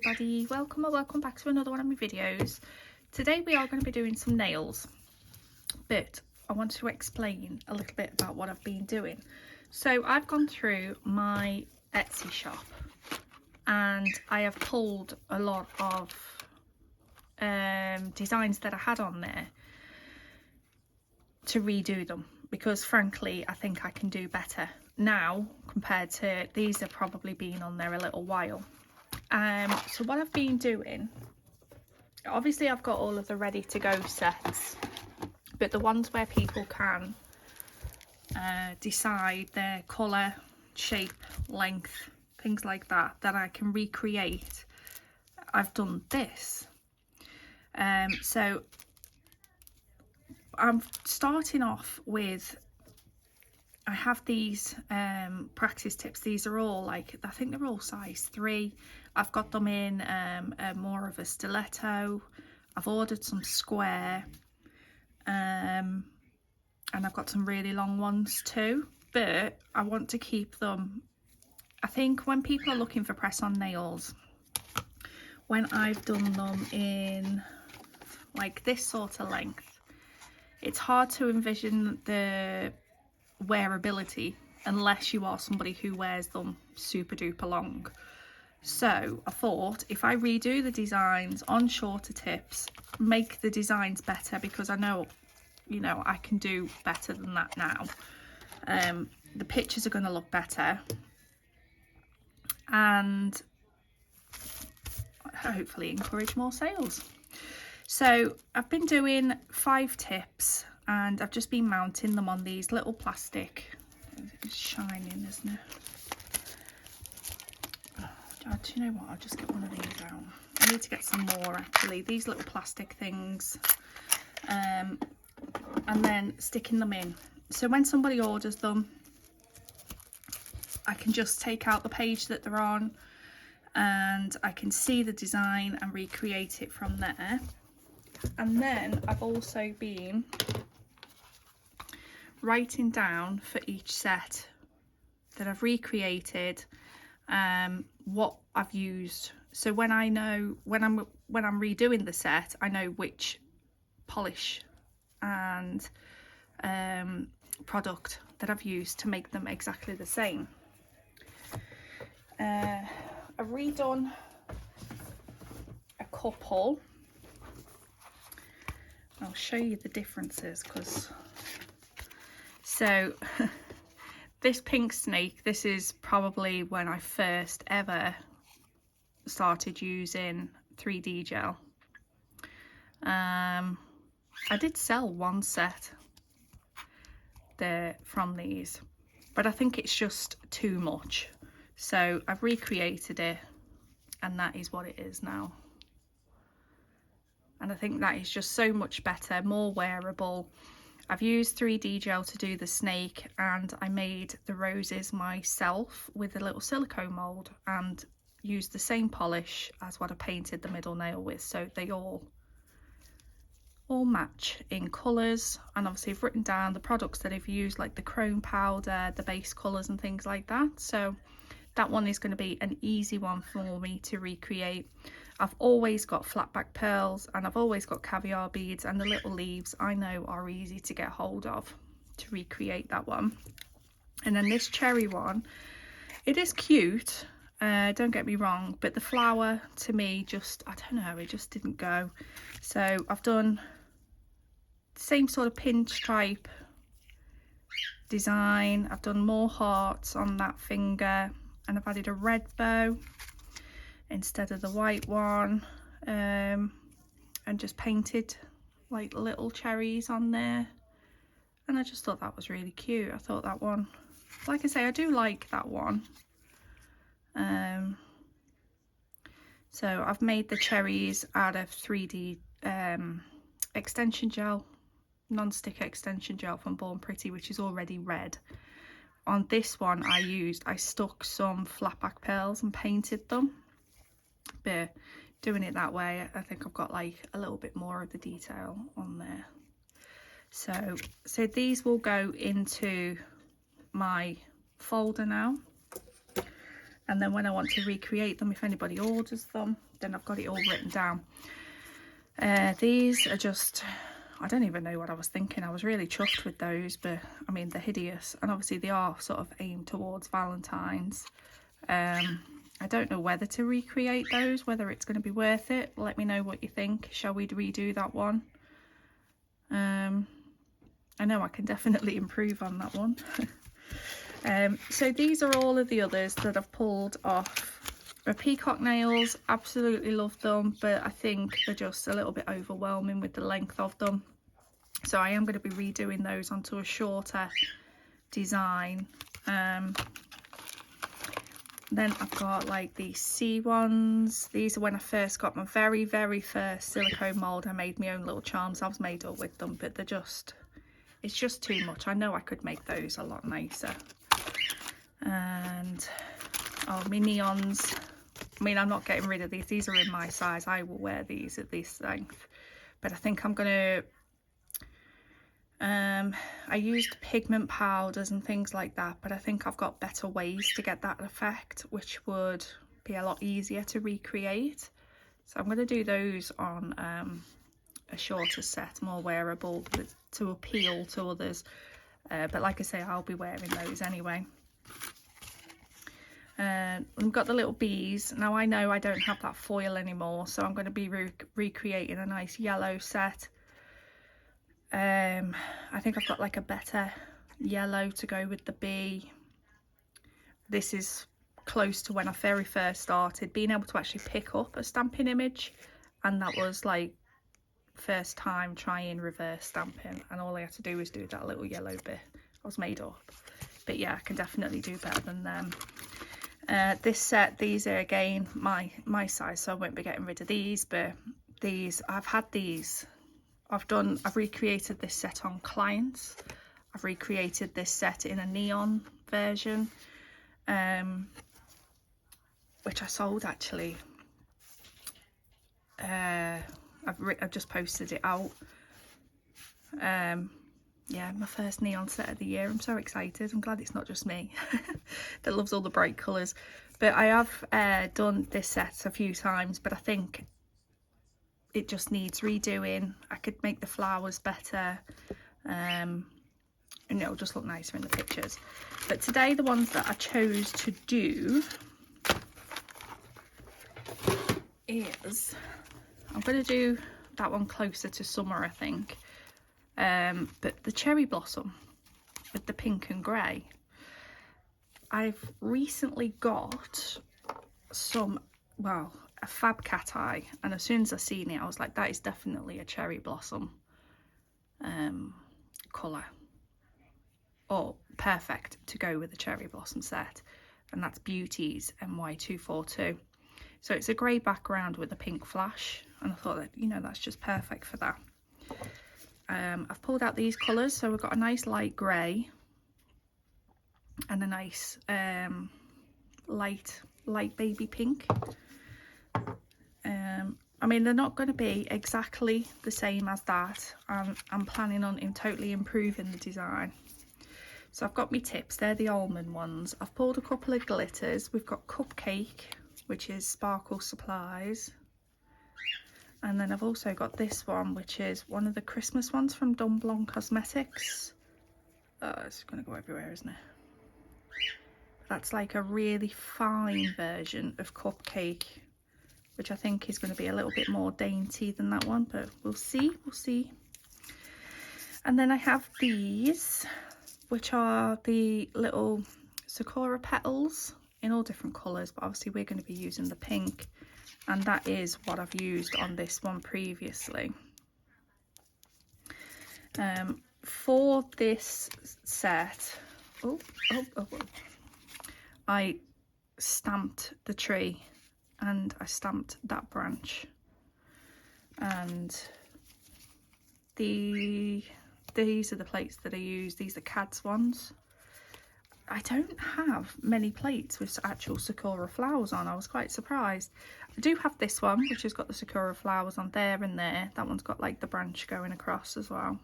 everybody, welcome or welcome back to another one of my videos. Today we are going to be doing some nails, but I want to explain a little bit about what I've been doing. So I've gone through my Etsy shop and I have pulled a lot of designs that I had on there to redo them, because frankly I think I can do better now compared to these have probably been on there a little while. So what I've been doing, obviously I've got all of the ready to go sets, but the ones where people can decide their colour, shape, length, things like that, that I can recreate, I've done this. So I'm starting off with, I have these practice tips. These are all like, I think they're all size 3. I've got them in more of a stiletto. I've ordered some square and I've got some really long ones too, but I want to keep them. I think when people are looking for press-on nails, when I've done them in like this sort of length, it's hard to envision the wearability unless you are somebody who wears them super duper long. So I thought if I redo the designs on shorter tips, make the designs better, because I know, you know, I can do better than that now. The pictures are going to look better and hopefully encourage more sales. So I've been doing 5 tips and I've just been mounting them on these little plastic, it's shining, isn't it? Oh, do you know what, I'll just get one of these out. I need to get some more actually, these little plastic things, and then sticking them in. So when somebody orders them, I can just take out the page that they're on and I can see the design and recreate it from there. And then I've also been writing down for each set that I've recreated what I've used, so when I know when I'm redoing the set, I know which polish and product that I've used to make them exactly the same. I've redone a couple. I'll show you the differences, because so this pink snake, this is probably when I first ever started using 3D gel. I did sell one set there from these, but I think it's just too much. So I've recreated it and that is what it is now. And I think that is just so much better, more wearable. I've used 3D gel to do the snake and I made the roses myself with a little silicone mould and used the same polish as what I painted the middle nail with, so they all match in colours. And obviously I've written down the products that I've used, like the chrome powder, the base colours and things like that. So that one is going to be an easy one for me to recreate. I've always got flat back pearls and I've always got caviar beads, and the little leaves I know are easy to get hold of to recreate that one. And then this cherry one, it is cute, don't get me wrong, but the flower to me just, I don't know, it just didn't go. So I've done the same sort of pinstripe design. I've done more hearts on that finger and I've added a red bow instead of the white one, and just painted like little cherries on there, and I just thought that was really cute. I thought that one, like I say, I do like that one. So I've made the cherries out of 3D extension gel, non-stick extension gel from Born Pretty, which is already red. On this one I stuck some flat back pearls and painted them, but doing it that way I think I've got like a little bit more of the detail on there. So these will go into my folder now. And then when I want to recreate them, if anybody orders them, then I've got it all written down. These are just, I don't even know what I was thinking. I was really chuffed with those, but I mean, they're hideous. And obviously they are sort of aimed towards Valentine's. I don't know whether to recreate those, whether it's going to be worth it. Let me know what you think. Shall we redo that one? I know I can definitely improve on that one. So these are all of the others that I've pulled off. Peacock nails, absolutely love them, but I think they're just a little bit overwhelming with the length of them. So I am going to be redoing those onto a shorter design. Then I've got like these C ones. These are when I first got my very first silicone mould. I made my own little charms. I was made up with them, but they're just, it's just too much. I know I could make those a lot nicer. And oh, my neons. I mean, I'm not getting rid of these. These are in my size. I will wear these at this length. But I think I'm going to... I used pigment powders and things like that, but I think I've got better ways to get that effect, which would be a lot easier to recreate. So I'm going to do those on a shorter set, more wearable, to appeal to others. But like I say, I'll be wearing those anyway. We've got the little bees. Now I know I don't have that foil anymore, so I'm going to be recreating a nice yellow set. I think I've got like a better yellow to go with the bee. This is close to when I very first started being able to actually pick up a stamping image, and that was like first time trying reverse stamping, and all I had to do was do that little yellow bit. I was made up, but yeah, I can definitely do better than them. This set, these are again my size, so I won't be getting rid of these, but these, I've had these. I've recreated this set on clients. I've recreated this set in a neon version, which I sold actually. I've just posted it out. Yeah, my first neon set of the year. I'm so excited. I'm glad it's not just me that loves all the bright colours. But I have done this set a few times, but I think it just needs redoing. I could make the flowers better, and it'll just look nicer in the pictures. But today, the ones that I chose to do is, I'm going to do that one closer to summer, I think. But the cherry blossom with the pink and grey. I've recently got some, well, a fab cat eye, and as soon as I seen it, I was like, that is definitely a cherry blossom colour. Or perfect to go with the cherry blossom set, and that's Beauty's MY242. So it's a grey background with a pink flash, and I thought that, you know, that's just perfect for that. I've pulled out these colours, so we've got a nice light grey and a nice light baby pink. I mean, they're not going to be exactly the same as that. I'm planning on totally improving the design. So I've got my tips, they're the almond ones. I've pulled a couple of glitters. We've got Cupcake, which is Sparkle Supplies. And then I've also got this one, which is one of the Christmas ones from Dumblon Cosmetics. Oh, it's going to go everywhere, isn't it? That's like a really fine version of Cupcake, which I think is going to be a little bit more dainty than that one, but we'll see, we'll see. And then I have these, which are the little Sakura petals in all different colours, but obviously we're going to be using the pink, and that is what I've used on this one previously. For this set, I stamped the tree and I stamped that branch, and these are the plates that I use. These are Cad's ones. I don't have many plates with actual Sakura flowers on. I was quite surprised. I do have this one, which has got the Sakura flowers on there and there. That one's got like the branch going across as well.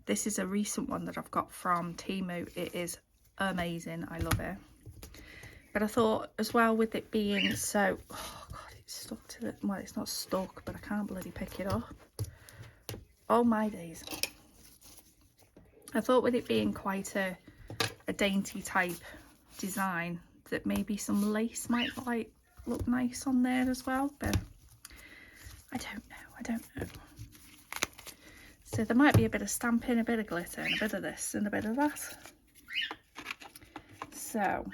This is a recent one that I've got from Temu. It is amazing. I love it. But I thought as well, with it being so, oh god, it's stuck to the, well, it's not stuck, but I can't bloody pick it up. Oh my days. I thought with it being quite a dainty type design, that maybe some lace might like look nice on there as well, but I don't know. So there might be a bit of stamping, a bit of glitter, and a bit of this and a bit of that. So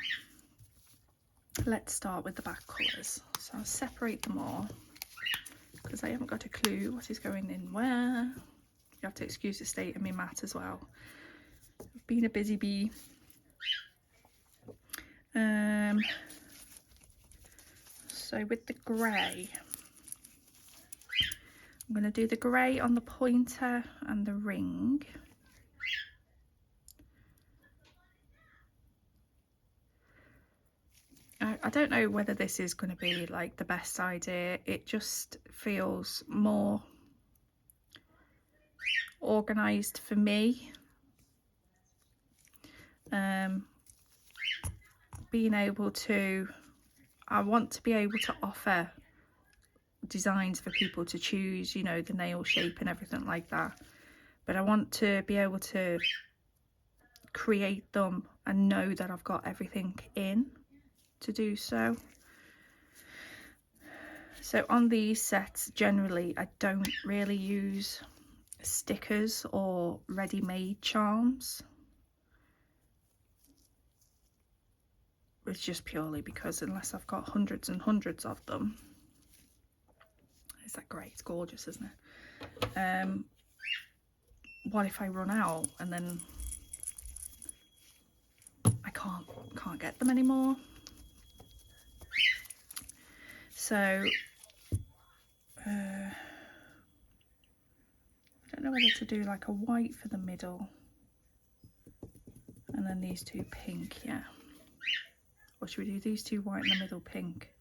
let's start with the back colours. So I'll separate them all because I haven't got a clue what is going in where. You have to excuse the state of my mat as well. I've been a busy bee. So with the grey, I'm going to do the grey on the pointer and the ring. I don't know whether this is going to be like the best idea. It just feels more organised for me. Being able to, I want to be able to offer designs for people to choose, you know, the nail shape and everything like that, but I want to be able to create them and know that I've got everything in to do so. So on these sets, generally I don't really use stickers or ready-made charms. It's just purely because unless I've got hundreds and hundreds of them. Is that great? It's gorgeous, isn't it? What if I run out and then I can't get them anymore? So I don't know whether to do like a white for the middle and then these two pink, yeah. Or should we do these two white in the middle pink?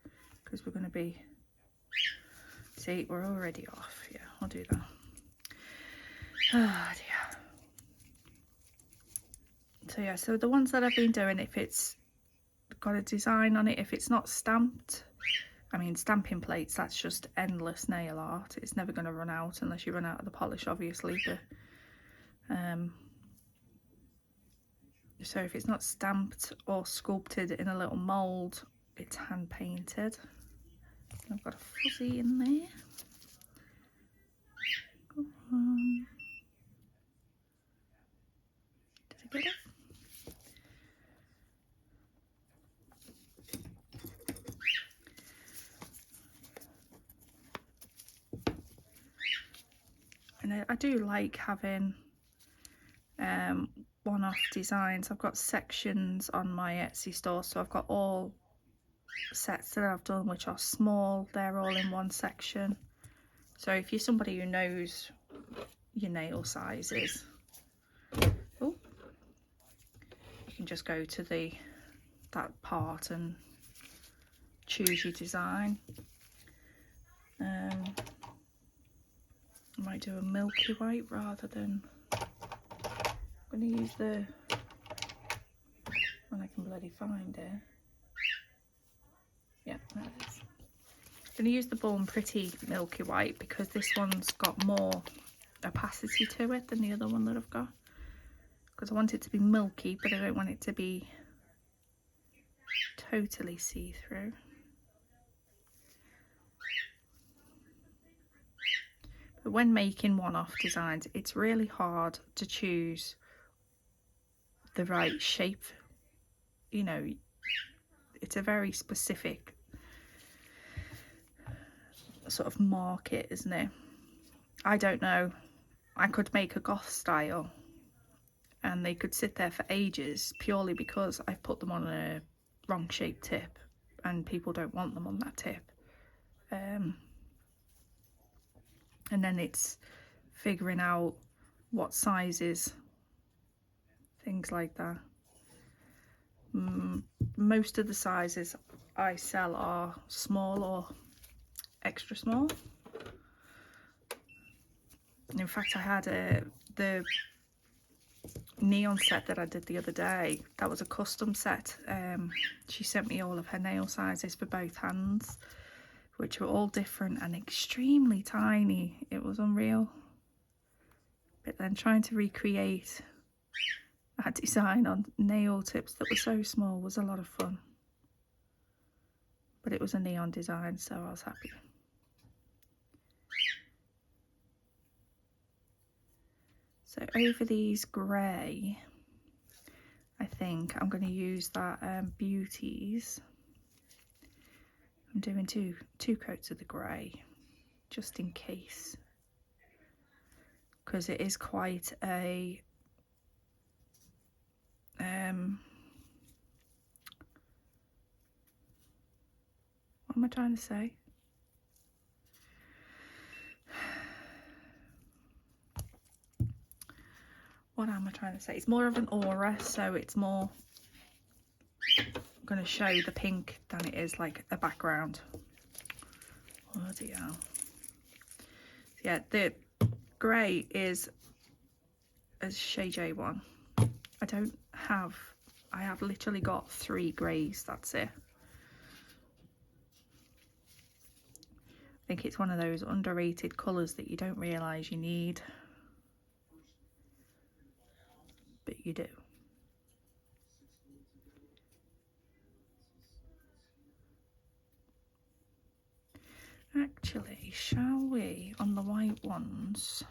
Because we're going to be, see, we're already off. Yeah, I'll do that. Oh dear. So yeah, so the ones that I've been doing, if it's got a design on it, if it's not stamped, I mean stamping plates, that's just endless nail art. It's never going to run out unless you run out of the polish, obviously. But so if it's not stamped or sculpted in a little mould, it's hand painted. I've got a fuzzy in there. Did I get it? And I do like having one-off designs. I've got sections on my Etsy store, so I've got all sets that I've done which are small. They're all in one section. So if you're somebody who knows your nail sizes, oh, you can just go to that part and choose your design. I might do a milky white rather than, I'm going to use the, when I can bloody find it. Yeah, there it is. I'm going to use the Born Pretty milky white because this one's got more opacity to it than the other one that I've got. Because I want it to be milky, but I don't want it to be totally see-through. But when making one-off designs, it's really hard to choose the right shape. You know, it's a very specific sort of market, isn't it? I don't know. I could make a goth style and they could sit there for ages purely because I've put them on a wrong shaped tip and people don't want them on that tip. And then it's figuring out what sizes, things like that. Most of the sizes I sell are small or extra small. In fact, I had the neon set that I did the other day. That was a custom set. She sent me all of her nail sizes for both hands, which were all different and extremely tiny. It was unreal. But then trying to recreate that design on nail tips that were so small was a lot of fun. But it was a neon design, so I was happy. So over these grey, I think I'm going to use that Beauties. I'm doing two coats of the grey, just in case, because it is quite a what am I trying to say? What am I trying to say? It's more of an aura, so it's more going to show the pink than it is like a background. Bloody hell. Yeah, the grey is a Shea J one. I have literally got 3 greys, that's it. I think it's one of those underrated colours that you don't realise you need, but you do. Actually, shall we, on the white ones,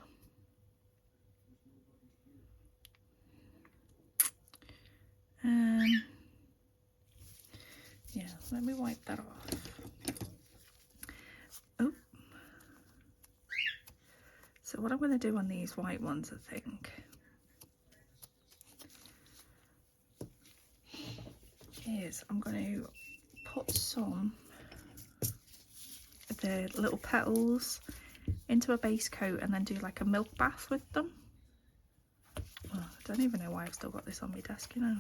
yeah, let me wipe that off. Oh, so what I'm going to do on these white ones, I think, is I'm going to put some of the little petals into a base coat and then do like a milk bath with them. Oh, I don't even know why I've still got this on my desk, you know.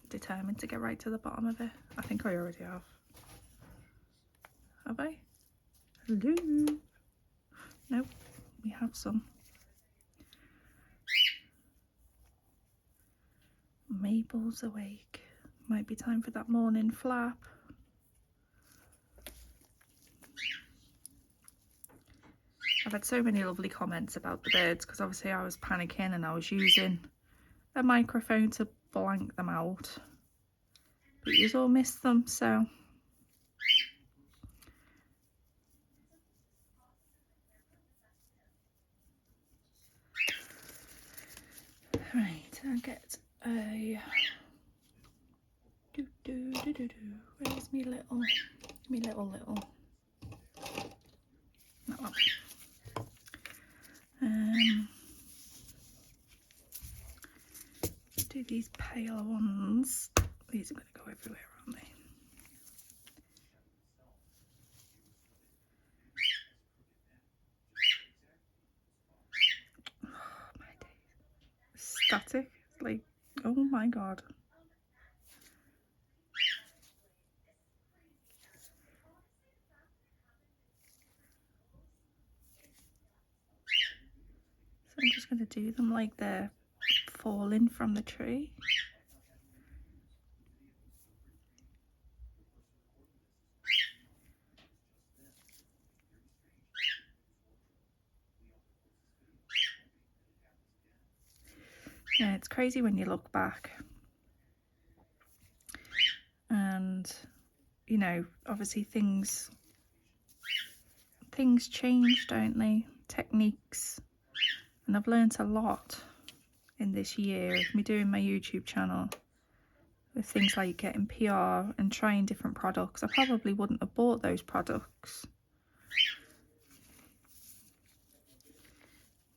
Determined to get right to the bottom of it. I think I already have. Have I? Hello? Nope, we have some. Mabel's awake. Might be time for that morning flap. I've had so many lovely comments about the birds because obviously I was panicking and I was using a microphone to blank them out. But you all missed them, so. Right, I'll get a. Where's me little. That one. Do these pale ones. These are going to go everywhere, aren't they? Oh my days. Static. Like, oh my god. So I'm just going to do them like they're falling from the tree. Yeah, it's crazy when you look back and, you know, obviously things change, don't they? Techniques. And I've learnt a lot in this year of me doing my YouTube channel with things like getting PR and trying different products. I probably wouldn't have bought those products.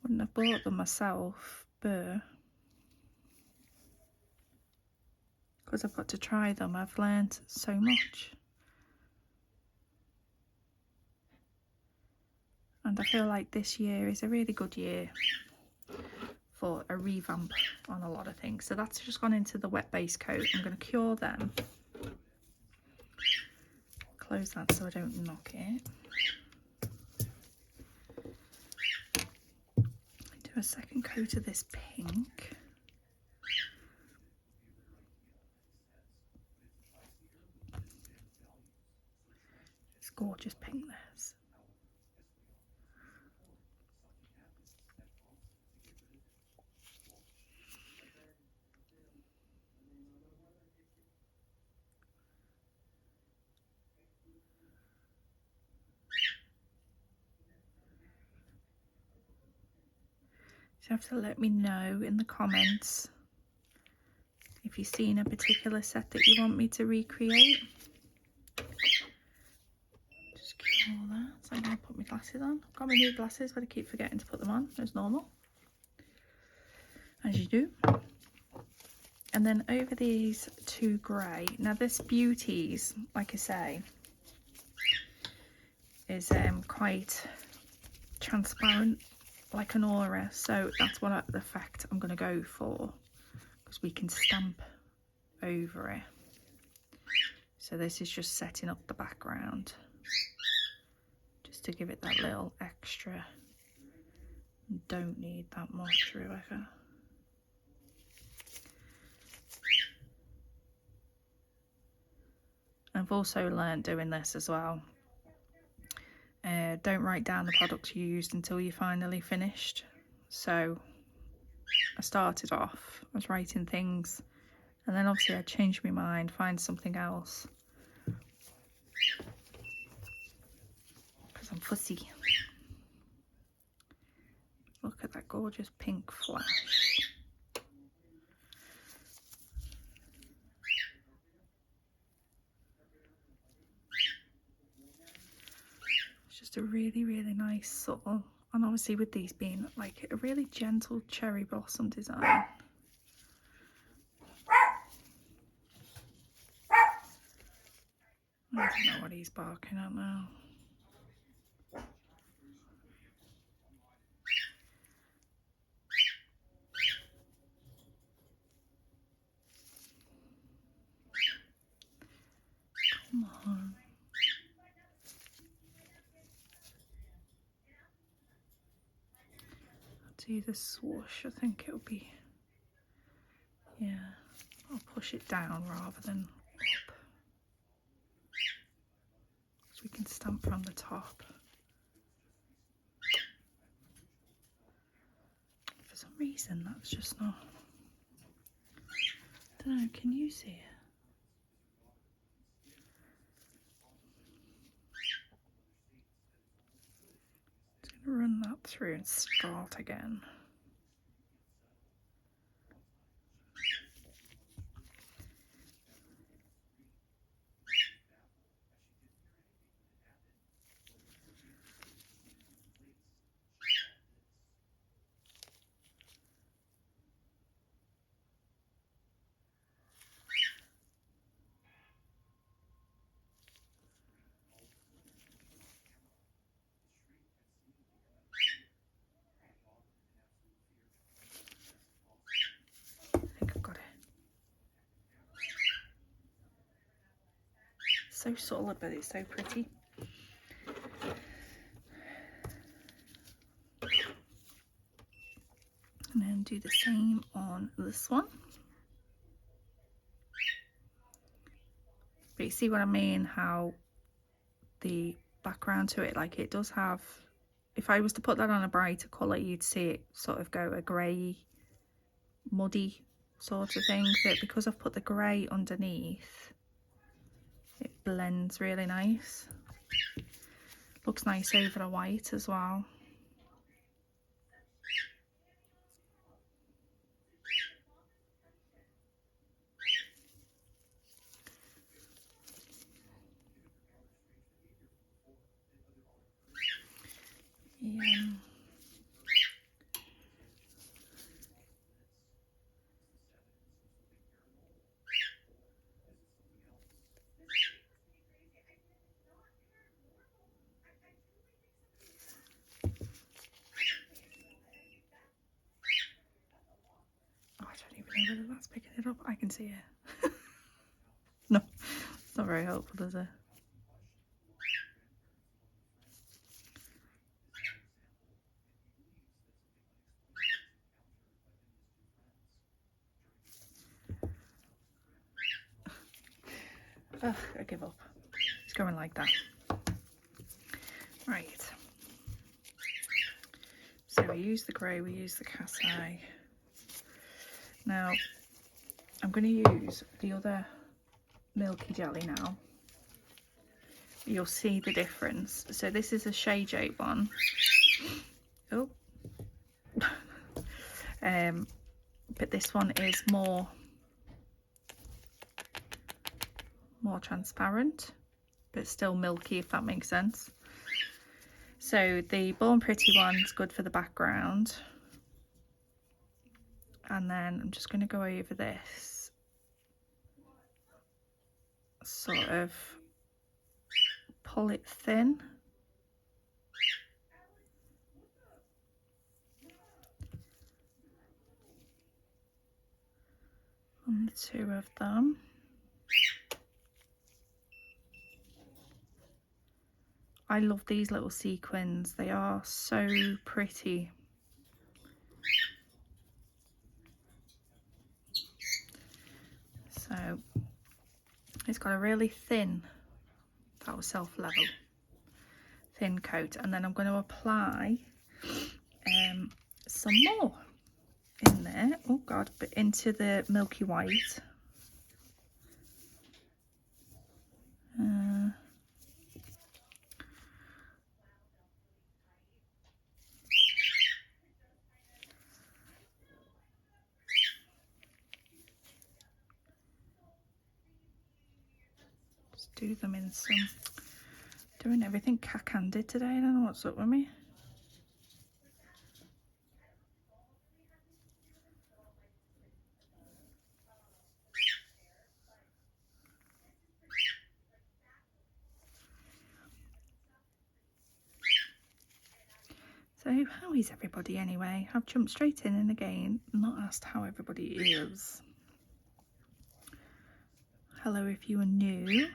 Wouldn't have bought them myself, but because I've got to try them, I've learnt so much. And I feel like this year is a really good year for a revamp on a lot of things. So that's just gone into the wet base coat. I'm going to cure them. Close that so I don't knock it. Do a second coat of this pink. gorgeous pink, this. You have to let me know in the comments if you've seen a particular set that you want me to recreate. Just keep all that. So I'm going to put my glasses on. I've got my new glasses, but I keep forgetting to put them on as normal. As you do. And then over these two grey. Now this Beauties, like I say, is quite transparent, like an aura, so that's what the effect I'm going to go for, because we can stamp over it. So this is just setting up the background, just to give it that little extra. Don't need that much, Rebecca. I've also learned doing this as well. Don't write down the products you used until you finally finished. So I started off, I was writing things, and then obviously I changed my mind, find something else, because I'm fussy. Look at that gorgeous pink flash. It's just a really, really nice subtle, and obviously with these being like a really gentle cherry blossom design. I don't know what he's barking at now. Come on. I'll do the swoosh, I think it'll be, yeah, I'll push it down rather than up, so we can stamp from the top. For some reason that's just not, I don't know, can you see it? Just gonna run that through and start again. I think I've got it. So solid, but it's so pretty. And then do the same on this one. But you see what I mean, how the background to it, like it does have, if I was to put that on a brighter colour, you'd see it sort of go a grey, muddy sort of thing. But because I've put the grey underneath, it blends really nice. Looks nice over the white as well. Yeah. Oh, I don't even know whether that's picking it up. I can see it. No, it's not very helpful, is it? Ugh, I give up. It's going like that. Right. So we use the grey, we use the cat's eye. Now, I'm going to use the other milky jelly now. You'll see the difference. So this is a shade shape one. Oh. But this one is more transparent, but still milky, if that makes sense. So the Born Pretty one's good for the background. And then I'm just going to go over this, sort of pull it thin. On the two of them. I love these little sequins. They are so pretty. So it's got a really thin, that was self-level, thin coat. And then I'm going to apply some more in there. Oh God, but into the milky white. Just do them in some, doing everything cack-handed today. I don't know what's up with me. So how is everybody anyway? I've jumped straight in and again, not asked how everybody is. Hello if you are new.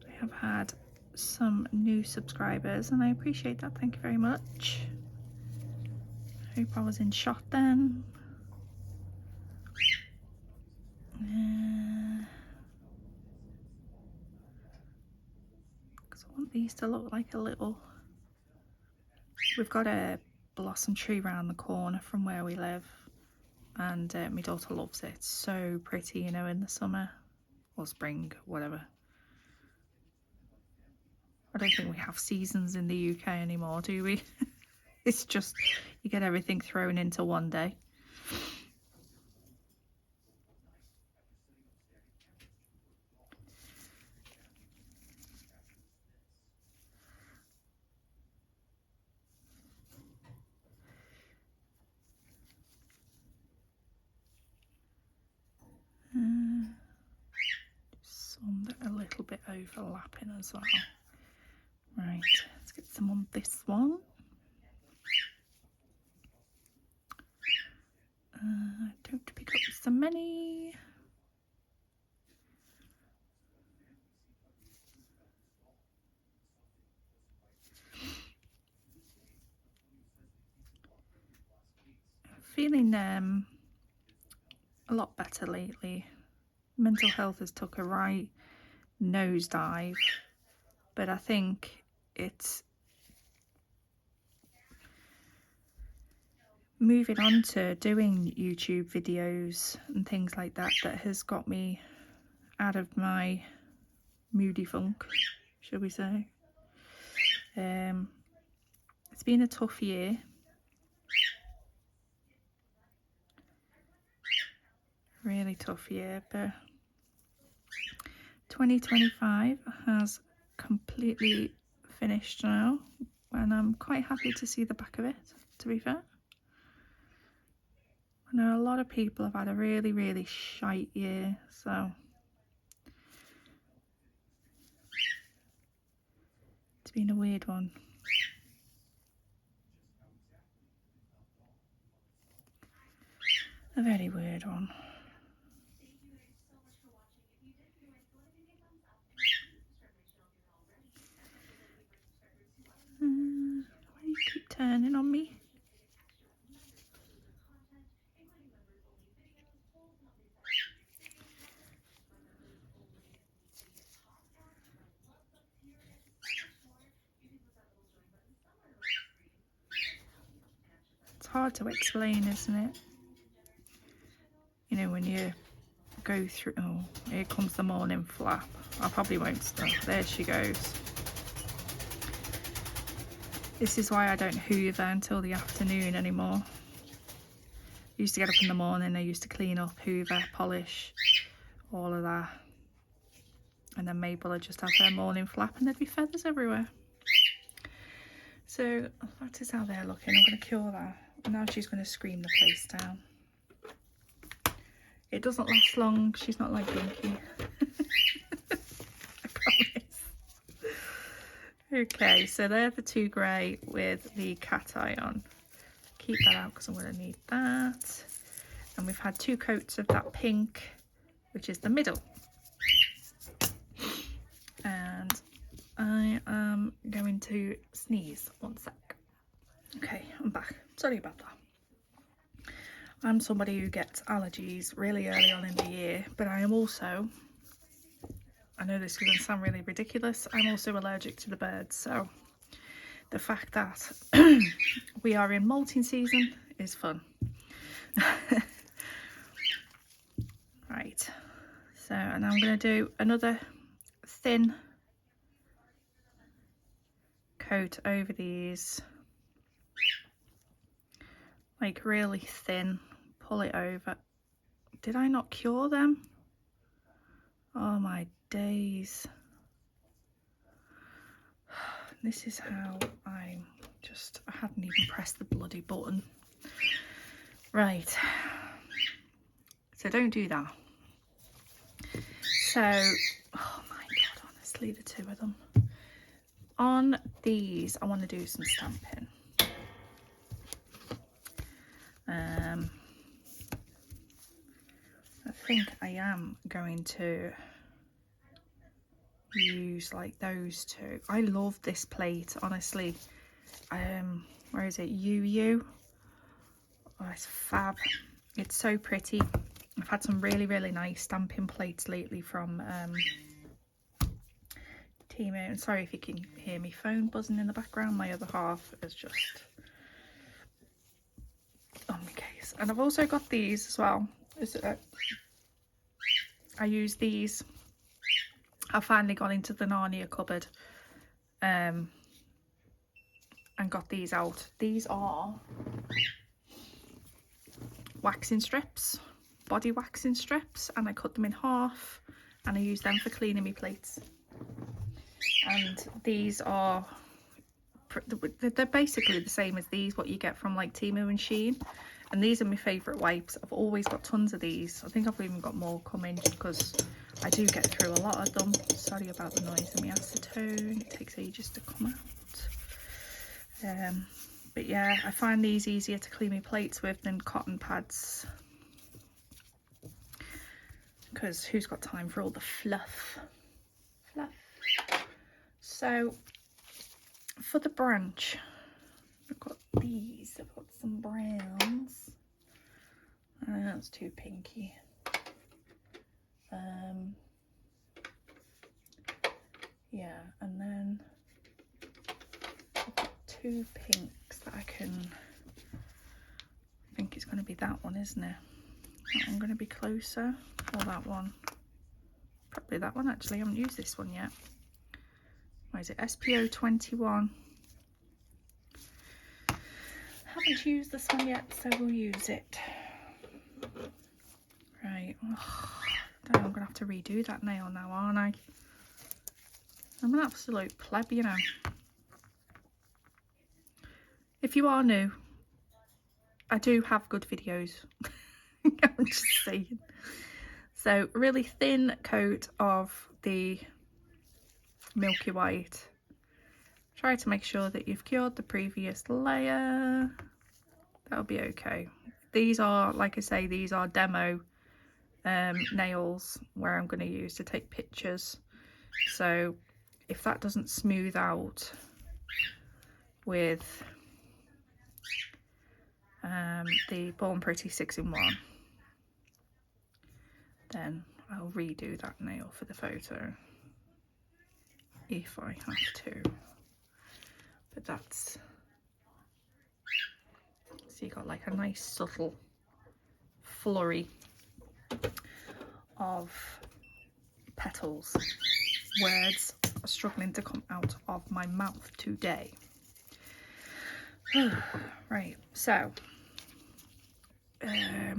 I have had some new subscribers and I appreciate that, thank you very much. Hope I was in shot then. Because I want these to look like a little... We've got a blossom tree around the corner from where we live, and my daughter loves it. It's so pretty, you know, in the summer or spring, whatever. I don't think we have seasons in the UK anymore, do we? It's just, you get everything thrown into one day. Some that are a little bit overlapping as well. Right, let's get some on this one. Don't pick up so many. Feeling a lot better lately. Mental health has took a right nosedive, but I think it's moving on to doing YouTube videos and things like that that has got me out of my moody funk, shall we say. It's been a tough year. Really tough year, but 2025 has completely finished now, and I'm quite happy to see the back of it, to be fair. I know a lot of people have had a really, really shite year, so it's been a weird one. A very weird one. Why do you keep turning on me? hard to explain, isn't it? You know, when you go through, oh, here comes the morning flap. I probably won't stop. There she goes. This is why I don't hoover until the afternoon anymore. I used to get up in the morning, I used to clean up, hoover, polish, all of that. And then Mabel would just have her morning flap and there'd be feathers everywhere. So that is how they're looking. I'm going to cure that. And now she's going to scream the place down. It doesn't last long. She's not like Binky. I promise. Okay, so they're the 2 grey with the cat eye on. Keep that out because I'm going to need that. And we've had 2 coats of that pink, which is the middle. And I am going to sneeze. 1 sec. Okay, I'm back. Sorry about that. I'm somebody who gets allergies really early on in the year, but I am also, I know this is going to sound really ridiculous, I'm also allergic to the birds. So the fact that we are in molting season is fun. Right, so and I'm going to do another thin coat over these, like really thin. Pull it over. Did I not cure them? Oh my days. This is how I hadn't even pressed the bloody button. Right. So don't do that. So, oh my God, honestly, the 2 of them. On these, I want to do some stamping. I think I am going to use like those 2. I love this plate, honestly. Where is it? UU. Oh, it's fab. It's so pretty. I've had some really, really nice stamping plates lately from Timo. And sorry if you can hear me phone buzzing in the background. My other half is just on my case. And I've also got these as well. I use these. I finally got into the Narnia cupboard and got these out. These are waxing strips, body waxing strips, and I cut them in half and I use them for cleaning my plates. And these are, they're basically the same as these, what you get from like Temu and Shein. And these are my favourite wipes. I've always got tons of these. I think I've even got more coming because I do get through a lot of them. Sorry about the noise of my acetone. It takes ages to come out. But yeah, I find these easier to clean my plates with than cotton pads. Because who's got time for all the fluff? So for the branch, I've got these. I've got some browns. That's too pinky. Yeah, and then I've got 2 pinks that I think it's going to be that one, isn't it? That one going to be closer, or that one? Probably that one actually. I haven't used this one yet. Where is it? SPO 21. Haven't used this one yet, so we'll use it. Right. Oh, I'm going to have to redo that nail now, aren't I? I'm an absolute pleb, you know. If you are new, I do have good videos. I'm just saying. So, really thin coat of the milky white. Try to make sure that you've cured the previous layer. That'll be okay. These are, like I say, these are demo nails where I'm going to use to take pictures. So if that doesn't smooth out with the Born Pretty 6-in-1, then I'll redo that nail for the photo if I have to. But that's, so So you got like a nice subtle flurry of petals. Words are struggling to come out of my mouth today. Right, so yeah,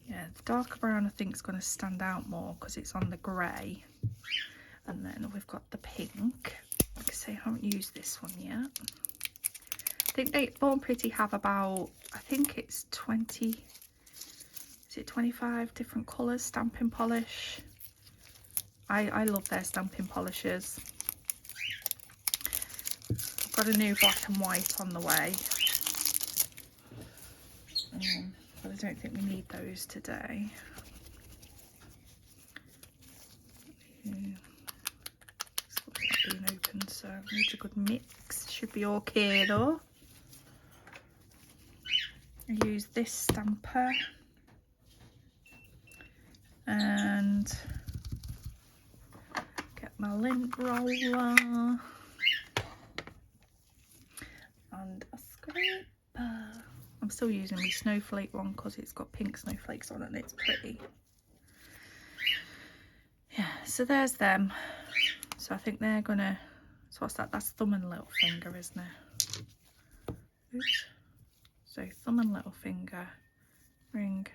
the darker brown I think is going to stand out more because it's on the grey, and then we've got the pink. Like I say, I haven't used this one yet. I think they Born Pretty have about, I think it's 20, is it 25 different colours stamping polish. I love their stamping polishes. I've got a new black and white on the way, but I don't think we need those today. It's not being opened, so it needs a good mix. Should be okay though. I use this stamper and get my lint roller and a scraper. I'm still using my snowflake one because it's got pink snowflakes on it and it's pretty. Yeah, so there's them. So I think they're gonna, so what's that? That's thumb and little finger, isn't it? Oops. So thumb and little finger, ring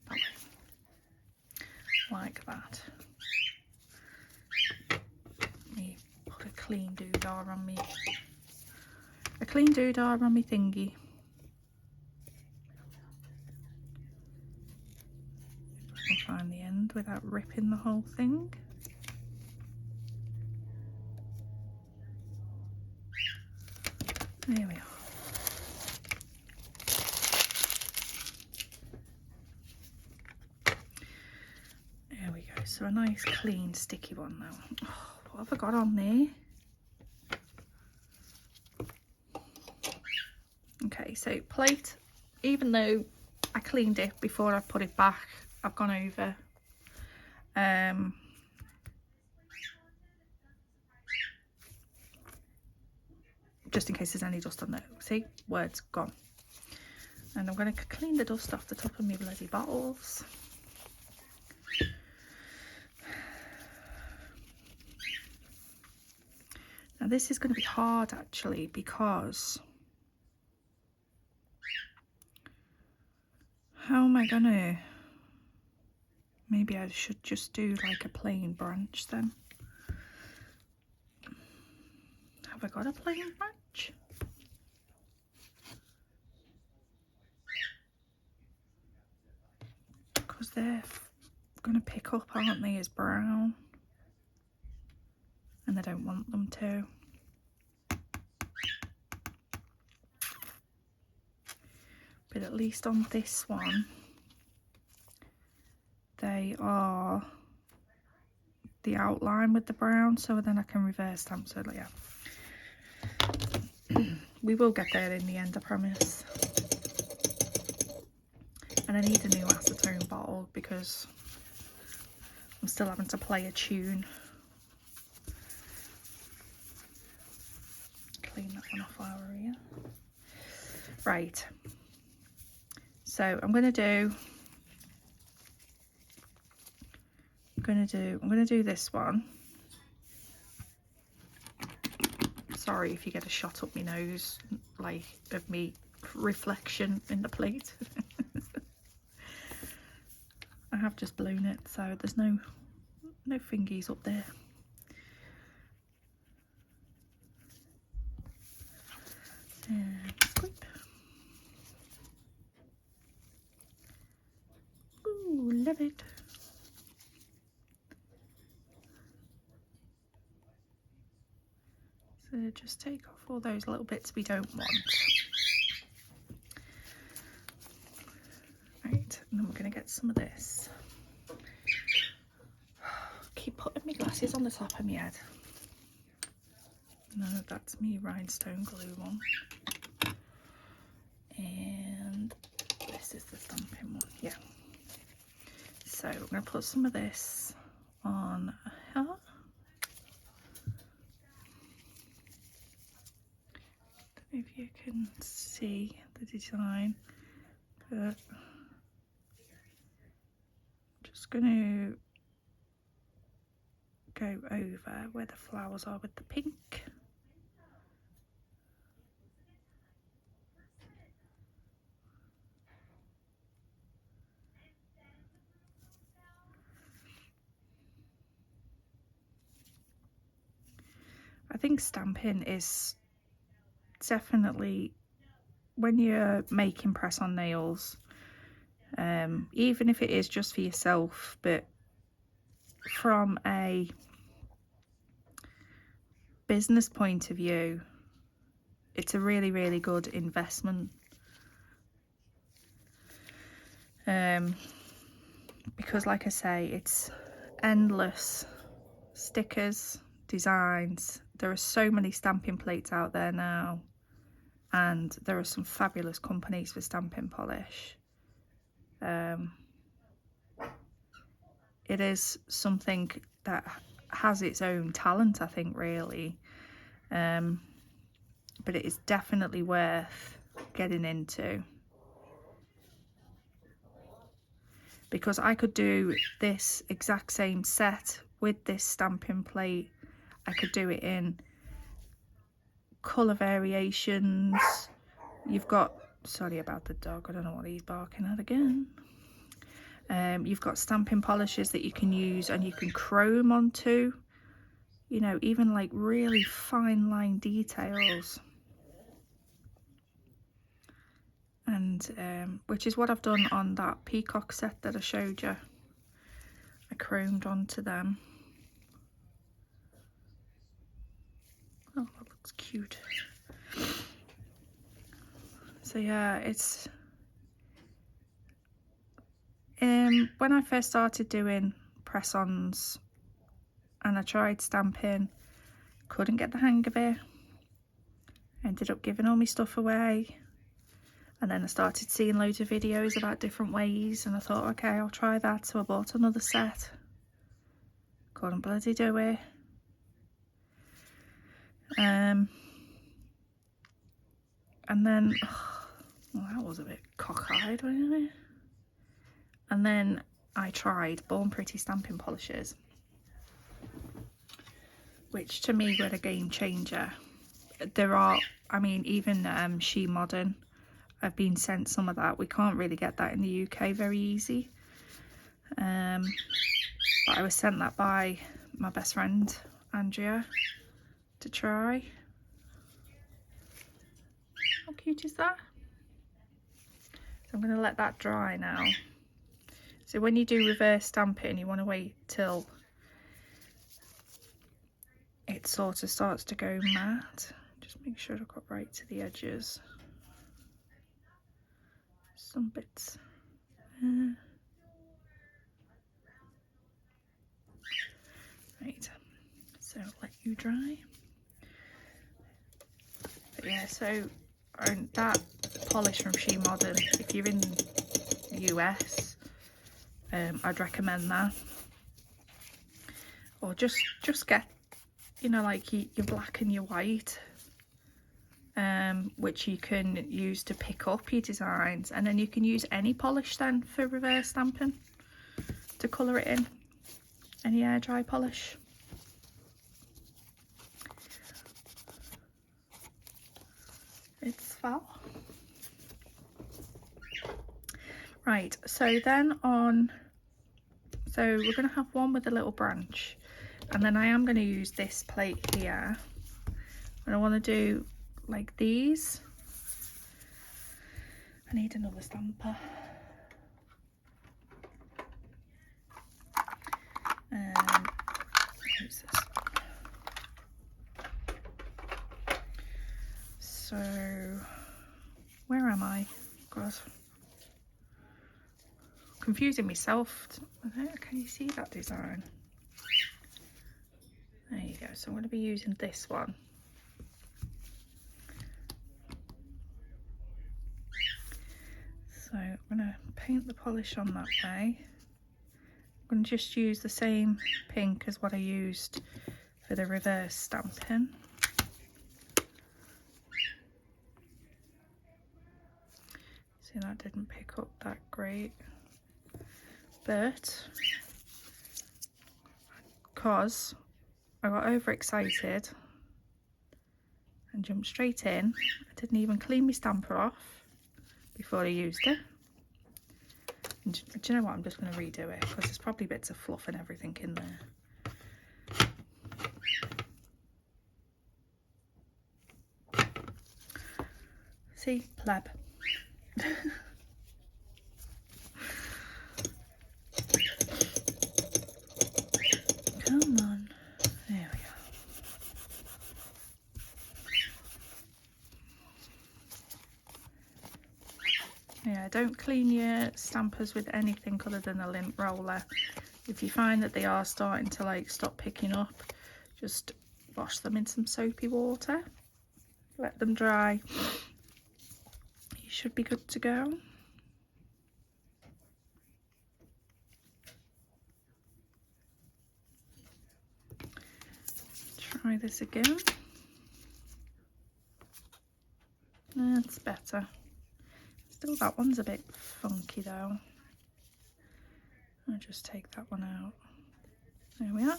that way, like that. Let me put a clean doodah on me, thingy. I'll find the end without ripping the whole thing. There we are. There we go. So a nice clean sticky one now. Oh, what have I got on there? Okay, so plate, even though I cleaned it before I put it back, I've gone over just in case there's any dust on there. See, words gone. And I'm going to clean the dust off the top of my bloody bottles. Now this is going to be hard actually, because how am I gonna, maybe I should just do like a plain branch then. Have I got a plain branch? Because they're gonna pick up, aren't they, as brown, and I don't want them to. But at least on this one, they are the outline with the brown, so then I can reverse stamp. So yeah, we will get there in the end, I promise. And I need a new acetone bottle because I'm still having to play a tune. Clean that one off while we're here. Right. So I'm gonna do this one. Sorry if you get a shot up my nose, like of me reflection in the plate. I have just blown it, so there's no fingies up there. And scoop. Ooh, love it. So just take off all those little bits we don't want. Right, and then we're going to get some of this. Keep putting my glasses on the top of my head. No, that's me rhinestone glue one. And this is the stamping one, yeah. So I'm going to put some of this on here. Don't know if you can see the design, but just going to go over where the flowers are with the pink. I think stamping is definitely, when you're making press-on nails, even if it is just for yourself, but from a business point of view, it's a really, really good investment. Because like I say, it's endless stickers, designs. There are so many stamping plates out there now, and there are some fabulous companies for stamping polish. It is something that has its own talent, I think, really, but it is definitely worth getting into, because I could do this exact same set with this stamping plate. I could do it in colour variations. You've got, sorry about the dog, I don't know what he's barking at again. You've got stamping polishes that you can use and you can chrome onto, you know, even like really fine line details. And which is what I've done on that peacock set that I showed you. I chromed onto them. Oh, that looks cute. So yeah, it's when I first started doing press-ons and I tried stamping, couldn't get the hang of it. Ended up giving all my stuff away, and then I started seeing loads of videos about different ways, and I thought, okay, I'll try that. So I bought another set. Couldn't bloody do it. And then, well, that was a bit cockeyed, wasn't it? And then I tried Born Pretty stamping polishes, which to me were a game changer. There are, I mean, even She Modern, I've been sent some of that. We can't really get that in the UK very easy. But I was sent that by my best friend, Andrea, to try. How cute is that? So I'm going to let that dry now. So when you do reverse stamping, you want to wait till it sort of starts to go matte. Just make sure I've got right to the edges. Some bits. Right, so let you dry. But yeah, so that polish from She Modern, if you're in the US, I'd recommend that. Or just get, you know, like your black and your white, which you can use to pick up your designs, and then you can use any polish then for reverse stamping to colour it in, any air dry polish. It's foul. Right, so then so we're going to have one with a little branch, and then I am going to use this plate here, and I want to do like these. I need another stamper. Who's this? So where am I? God, confusing myself. Can you see that design? There you go. So I'm going to be using this one. So I'm going to paint the polish on that way. I'm going to just use the same pink as what I used for the reverse stamping. See, that didn't pick up that great, but because I got overexcited and jumped straight in, I didn't even clean my stamper off before I used it. And do you know what, I'm just going to redo it because there's probably bits of fluff and everything in there. See, pleb. Come on. There we go. Yeah, don't clean your stampers with anything other than a lint roller. If you find that they are starting to like stop picking up, just wash them in some soapy water. Let them dry. You should be good to go. Try this again. That's better. Still, that one's a bit funky though. I'll just take that one out. There we are.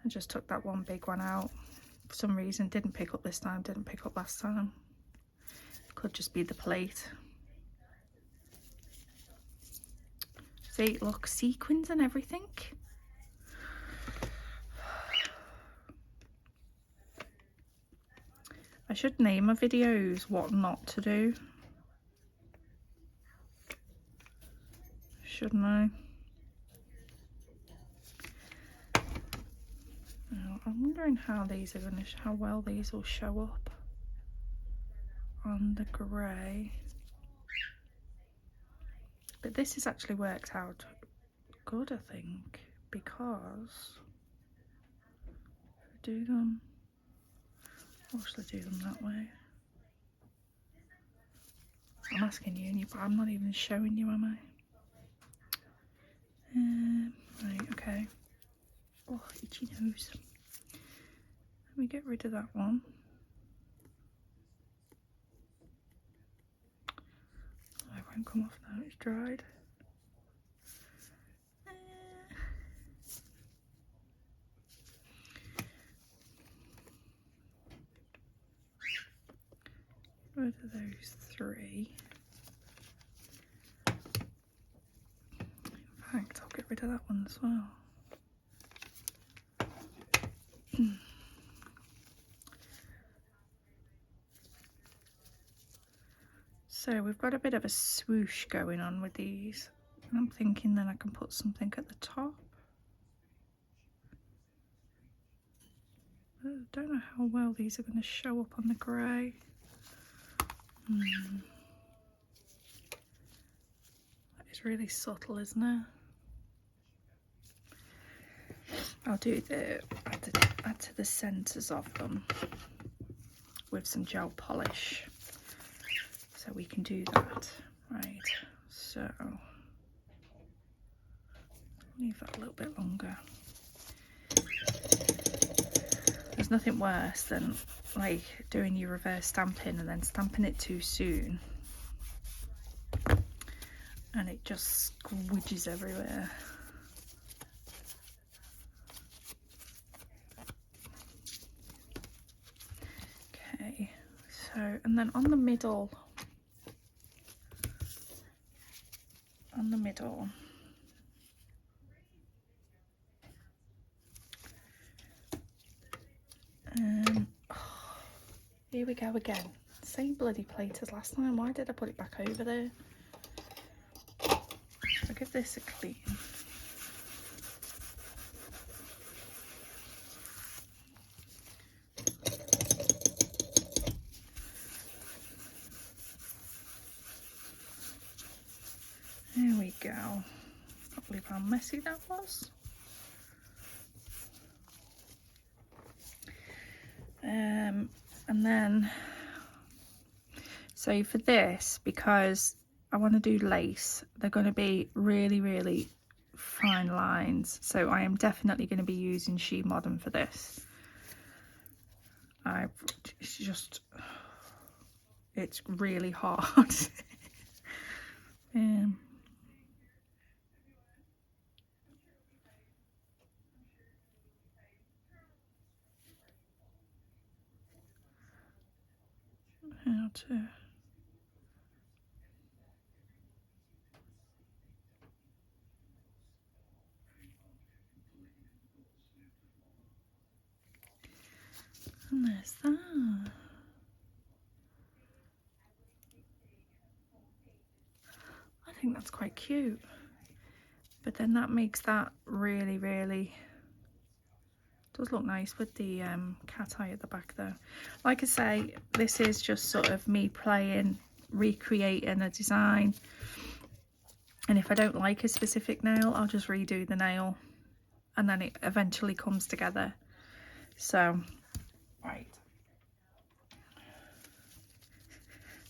I just took that one big one out. For some reason, didn't pick up this time, didn't pick up last time. Could just be the plate. See, look, sequins and everything. I should name my videos what not to do. Shouldn't I? Oh, I'm wondering how these are going to, how well these will show up on the grey. But this has actually worked out good, I think, because if I do them, or should I do them that way? I'm asking you, but I'm not even showing you, am I? Right, okay. Oh, itchy nose. Let me get rid of that one. Oh, it won't come off now, it's dried. Rid of those three. In fact, I'll get rid of that one as well. So we've got a bit of a swoosh going on with these. And I'm thinking then I can put something at the top. I don't know how well these are going to show up on the grey. That is really subtle, isn't it? I'll do the add to the centres of them with some gel polish, so we can do that. Right, so leave that a little bit longer. There's nothing worse than like doing your reverse stamping and then stamping it too soon and it just squidges everywhere. Okay, so and then on the middle, here we go again. Same bloody plate as last time. Why did I put it back over there? I'll give this a clean. There we go. Can't believe how messy that was. And then, so for this, because I want to do lace, they're going to be really, really fine lines. So I am definitely going to be using She Modern for this. It's just, it's really hard. um, how to and there's that. I think that's quite cute, but then that makes that really does look nice with the cat eye at the back though. Like I say, this is just sort of me playing, recreating a design, and if I don't like a specific nail, I'll just redo the nail and then it eventually comes together. So right,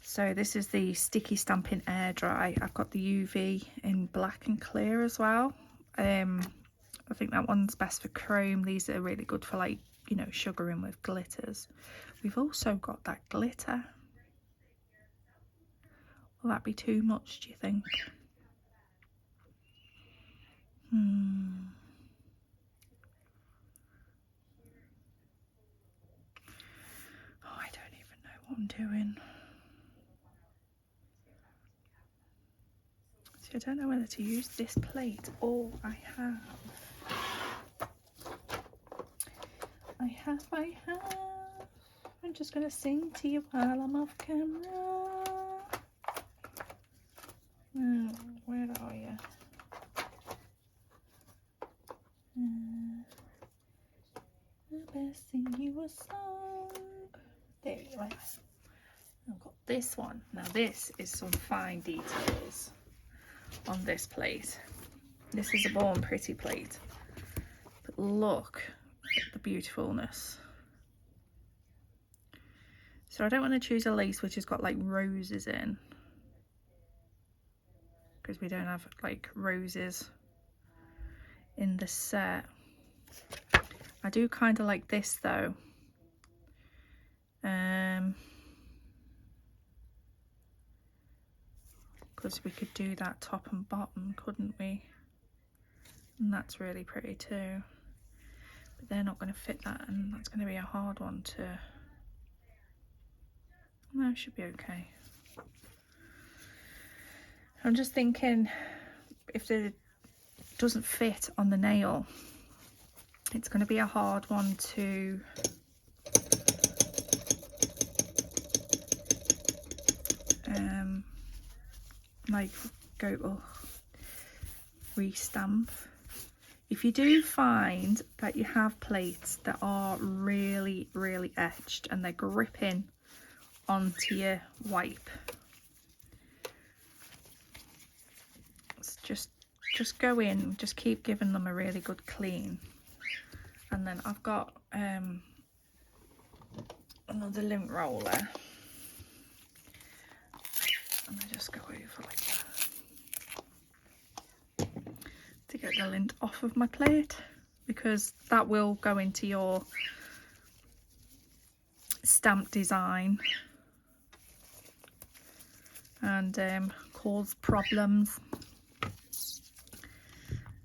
so this is the sticky stamping air dry. I've got the UV in black and clear as well. I think that one's best for chrome. These are really good for, like, you know, sugaring with glitters. We've also got that glitter. Will that be too much, do you think? Oh, I don't even know what I'm doing. See, I don't know whether to use this plate or I have. I'm just going to sing to you while I'm off camera. Oh, where are you? I best sing you a song. There you are. I've got this one. Now this is some fine details on this plate. This is a Born Pretty plate. But look at the beautifulness. So I don't want to choose a lace which has got like roses in, because we don't have like roses in the set. I do kind of like this though. Because we could do that top and bottom, couldn't we? And that's really pretty too. But they're not going to fit that, and that's going to be a hard one to... No, it should be okay. I'm just thinking, if it doesn't fit on the nail, it's going to be a hard one to like go restamp. If you do find that you have plates that are really etched and they're gripping onto your wipe, just go in, just keep giving them a really good clean. And then I've got another lint roller, and I just go over like that to get the lint off of my plate, because that will go into your stamp design and cause problems.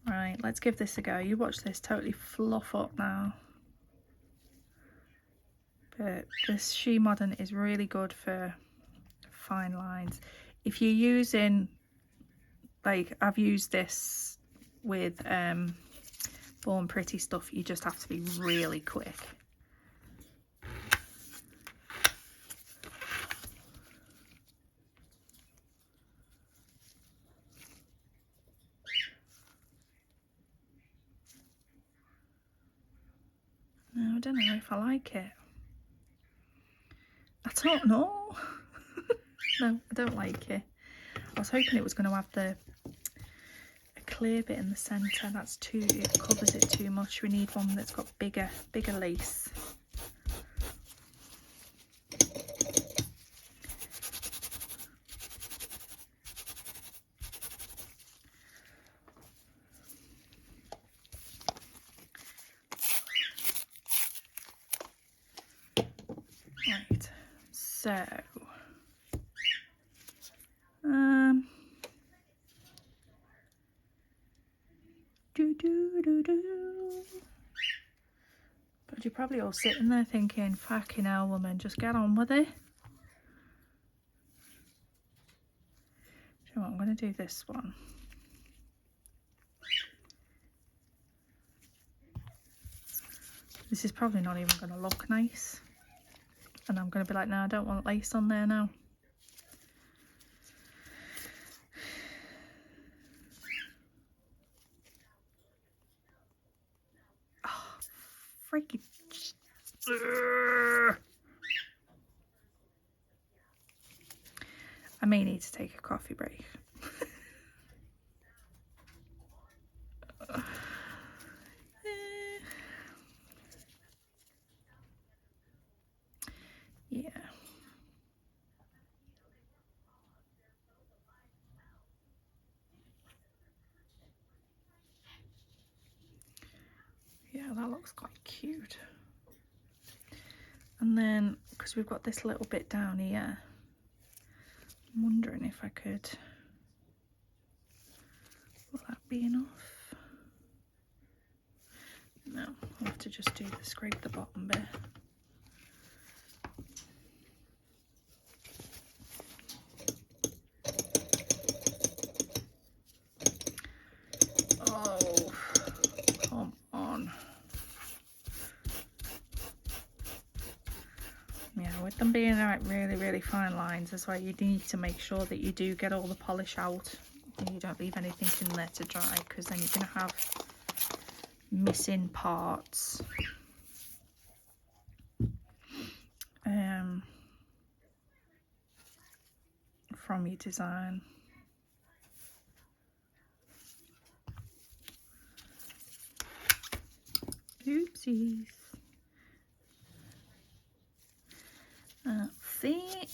Right, let's give this a go. You watch this totally fluff up now. But this She Modern is really good for fine lines. If you're using, like I've used this with Born Pretty stuff, you just have to be really quick. No, I don't know if I like it. I don't know. No, I don't like it. I was hoping it was going to have a clear bit in the centre. That's too, it covers it too much. We need one that's got bigger lace. Right, so But you're probably all sitting there thinking, fucking hell, woman, just get on with it. So I'm going to do this one. This is probably not even going to look nice. And I'm going to be like, no, I don't want lace on there now. Oh, freaking... I may need to take a coffee break. Yeah. Yeah, that looks quite cute. And then, because we've got this little bit down here, I'm wondering if I could... Will that be enough? No, I'll have to just do the scrape the bottom bit. Oh, come on. Yeah, with them being like really fine lines, that's why you need to make sure that you do get all the polish out and you don't leave anything in there to dry, because then you're going to have missing parts. From your design. Oopsies. That's it.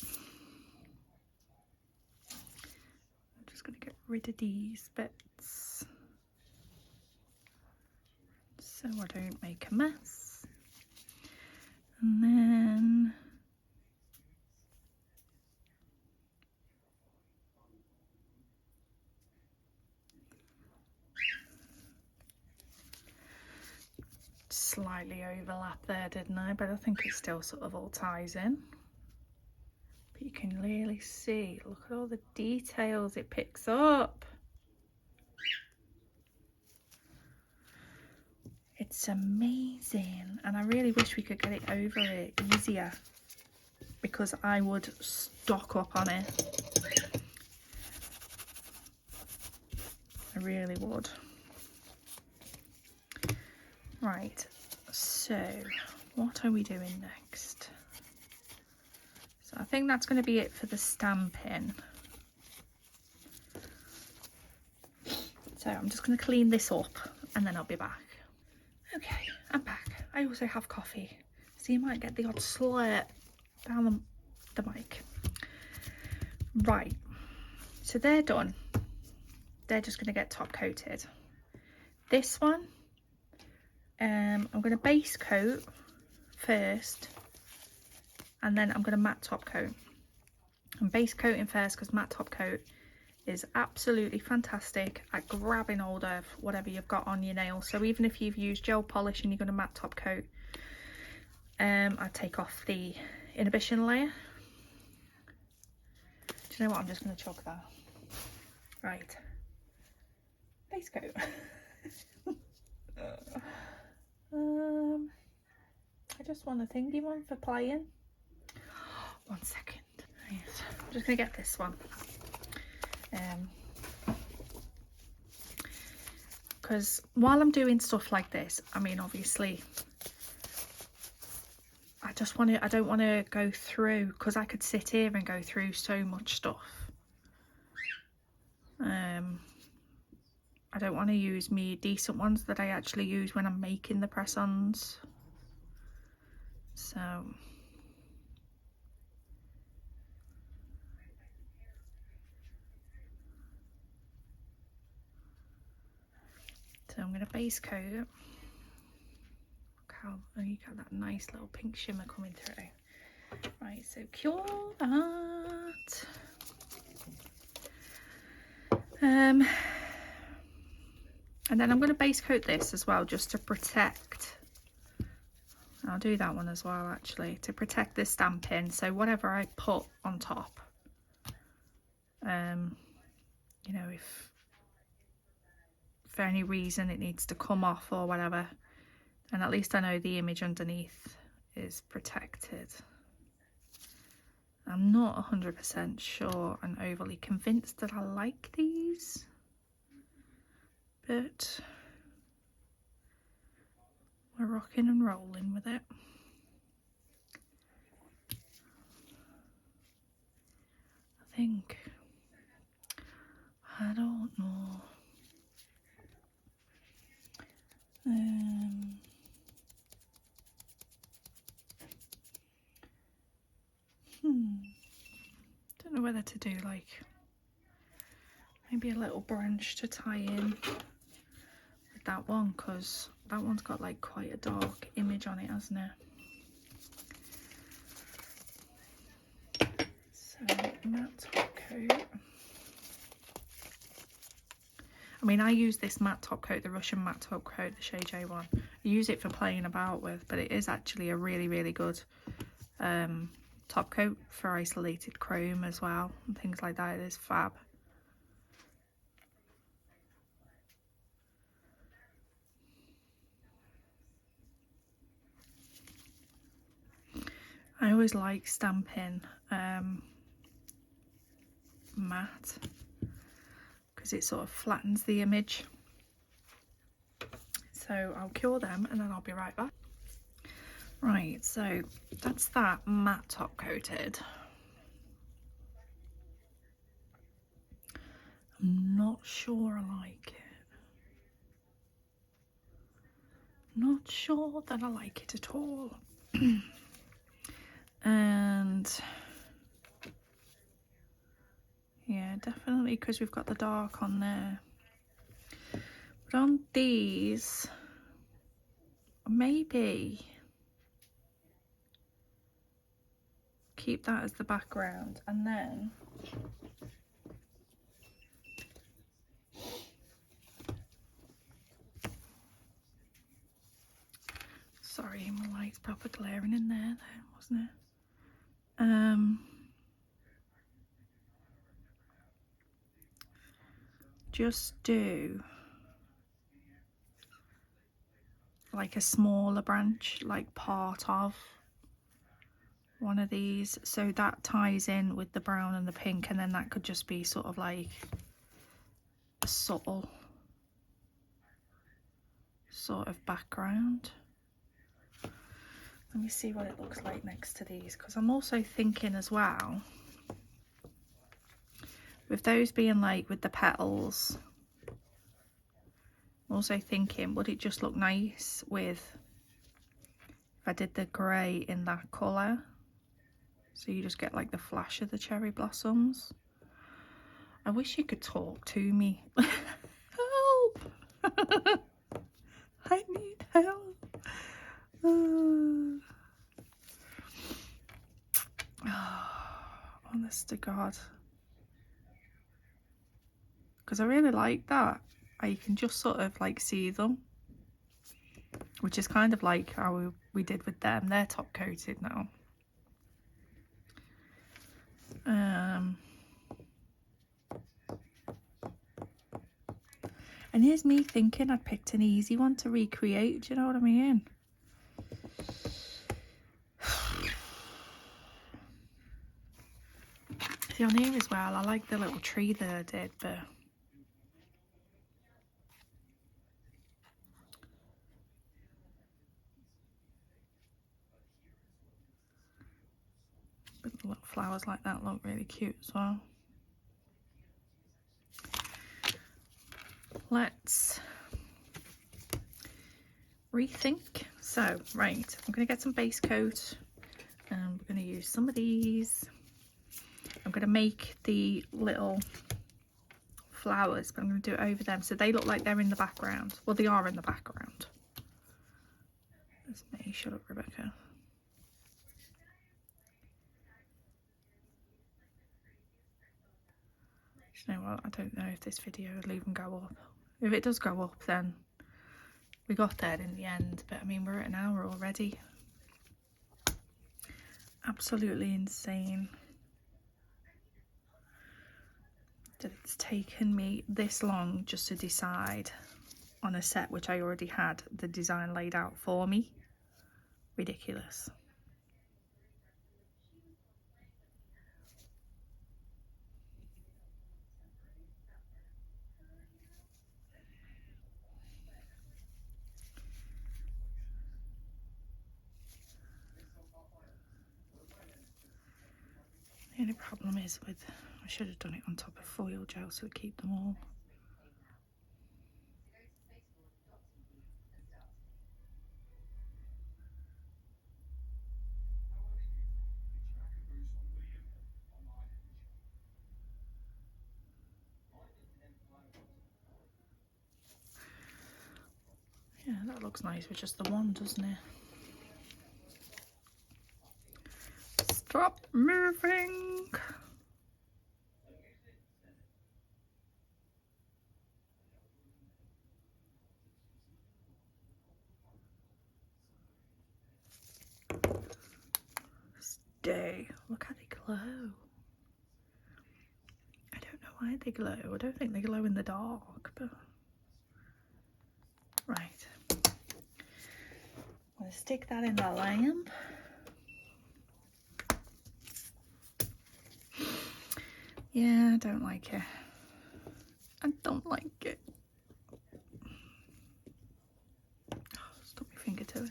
I'm just going to get rid of these bits so I don't make a mess. And then slightly overlap there, didn't I? But I think it still sort of all ties in. But you can really see, look at all the details it picks up. It's amazing, and I really wish we could get it over it easier, because I would stock up on it. I really would. Right, so what are we doing next? So I think that's going to be it for the stamping. So I'm just going to clean this up and then I'll be back. Okay, I'm back. I also have coffee, so you might get the odd slurp down the mic. Right, so they're done. They're just going to get top coated. This one, I'm going to base coat first, and then I'm going to matte top coat. I'm base coating first because matte top coat is absolutely fantastic at grabbing hold of whatever you've got on your nail. So even if you've used gel polish and you're going to matte top coat, I take off the inhibition layer. Do you know what? I'm just going to chug that. Right. Base coat. I just want a thingy one for playing. 1 second. Yes. I'm just going to get this one. Because while I'm doing stuff like this, I mean, obviously, I don't want to go through, because I could sit here and go through so much stuff. I don't want to use me decent ones that I actually use when I'm making the press-ons. So I'm going to base coat. Look how you got that nice little pink shimmer coming through. Right, so cure that. And then I'm going to base coat this as well, just to protect. I'll do that one as well, actually, to protect this stamping. So whatever I put on top, you know, if for any reason it needs to come off or whatever, and at least I know the image underneath is protected. I'm not 100% sure and overly convinced that I like these, but we're rocking and rolling with it. I think, I don't know. Don't know whether to do like maybe a little branch to tie in with that one, because that one's got like quite a dark image on it, hasn't it? So matte top coat. I mean, I use this matte top coat, the Russian matte top coat, the Shade J1. I use it for playing about with, but it is actually a really, really good top coat for isolated chrome as well and things like that. It is fab. I always like stamping matte because it sort of flattens the image. So I'll cure them and then I'll be right back. Right, so that's that matte top coated. I'm not sure I like it. Not sure that I like it at all. And yeah, definitely because we've got the dark on there. But on these, maybe keep that as the background, and then sorry, my light's proper glaring in there, wasn't it? Just do like a smaller branch, like part of one of these, so that ties in with the brown and the pink, and then that could just be sort of like a subtle sort of background. Let me see what it looks like next to these, because I'm also thinking as well, with those being like with the petals, I'm also thinking, would it just look nice with, if I did the grey in that colour, so you just get like the flash of the cherry blossoms. I wish you could talk to me. Help! I need help. Honest to God. Because I really like that. You can just sort of like see them. Which is kind of like how we did with them. They're top coated now. And here's me thinking I'd picked an easy one to recreate. Do you know what I mean? See, on here as well, I like the little tree that I did, but the little flowers like that look really cute as well. Let's rethink. So, right, I'm going to get some base coat, and we're going to use some of these. I'm going to make the little flowers, but I'm going to do it over them so they look like they're in the background. Well, they are in the background. That's me. Shut up, Rebecca. You know what? I don't know if this video will even go up. If it does go up, then we got there in the end. But I mean, we're at an hour already. Absolutely insane that it's taken me this long just to decide on a set which I already had the design laid out for me. Ridiculous. The only problem is with, I should have done it on top of foil gel so we keep them all. Yeah, that looks nice with just the one, doesn't it? Stop moving! Stay. Look how they glow. I don't know why they glow. I don't think they glow in the dark, but... Right. I'm going to stick that in the lamp. Yeah, I don't like it. I don't like it. Stuck my finger to it.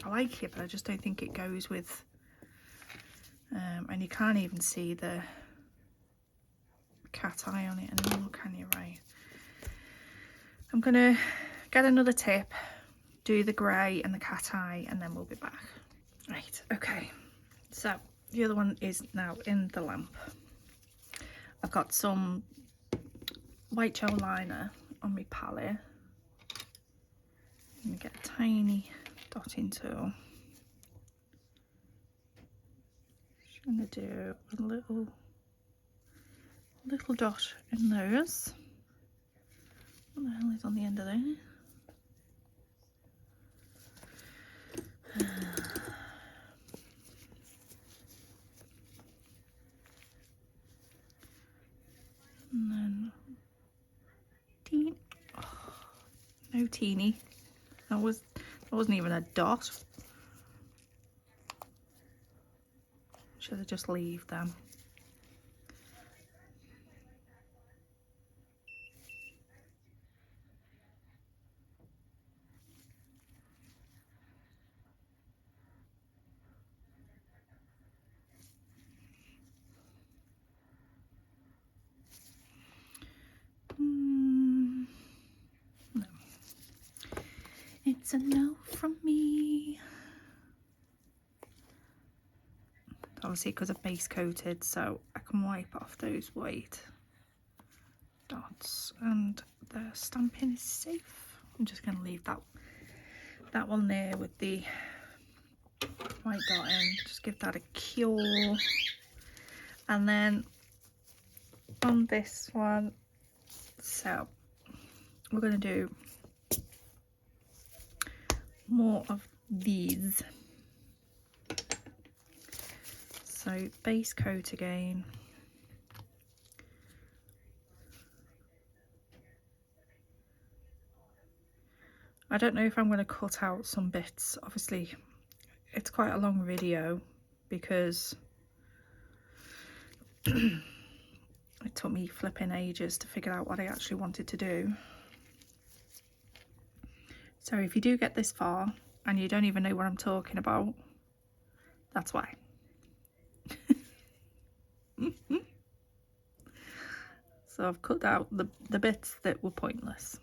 I like it, but I just don't think it goes with... and you can't even see the cat eye on it anymore, can you? Right. I'm going to get another tip, do the grey and the cat eye, and then we'll be back. Right, okay. So, the other one is now in the lamp. I've got some white gel liner on my palette. I'm going to get a tiny dotting tool. Just going to do a little dot in those. What the hell is on the end of there? And then no teeny. That wasn't even a dot. Should I just leave them? No. It's a no from me. Obviously because I've base coated, so I can wipe off those white dots and the stamping is safe. I'm just going to leave that one there with the white dot in, just give that a cure. And then on this one, so we're going to do more of these. So base coat again. I don't know if I'm going to cut out some bits. Obviously it's quite a long video because it took me flipping ages to figure out what I actually wanted to do. So if you do get this far and you don't even know what I'm talking about, that's why. So I've cut out the bits that were pointless.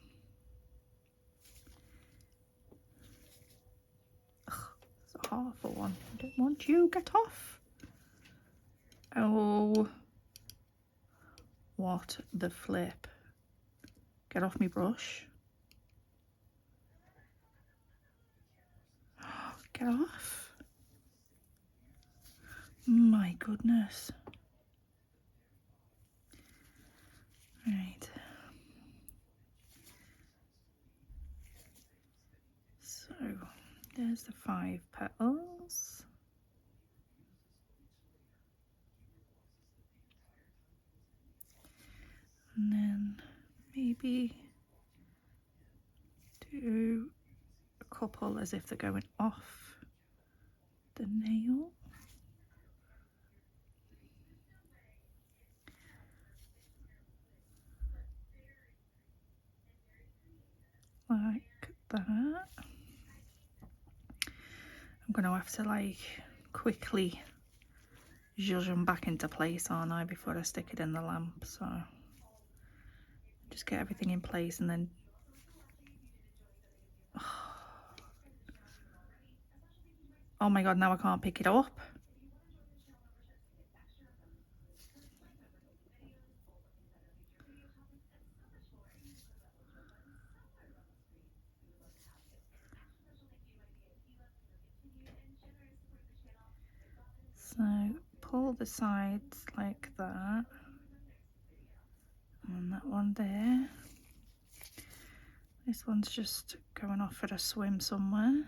Ugh, it's a half one. I don't want you, get off. Oh, what the flip. Get off me brush. Get off. My goodness. 5 petals. And then maybe do a couple as if they're going off the nail. Like that. I'm going to have to like quickly zhuzh them back into place, aren't I, before I stick it in the lamp. So just get everything in place and then oh my god, now I can't pick it up. So pull the sides like that, and that one there. This one's just going off for a swim somewhere.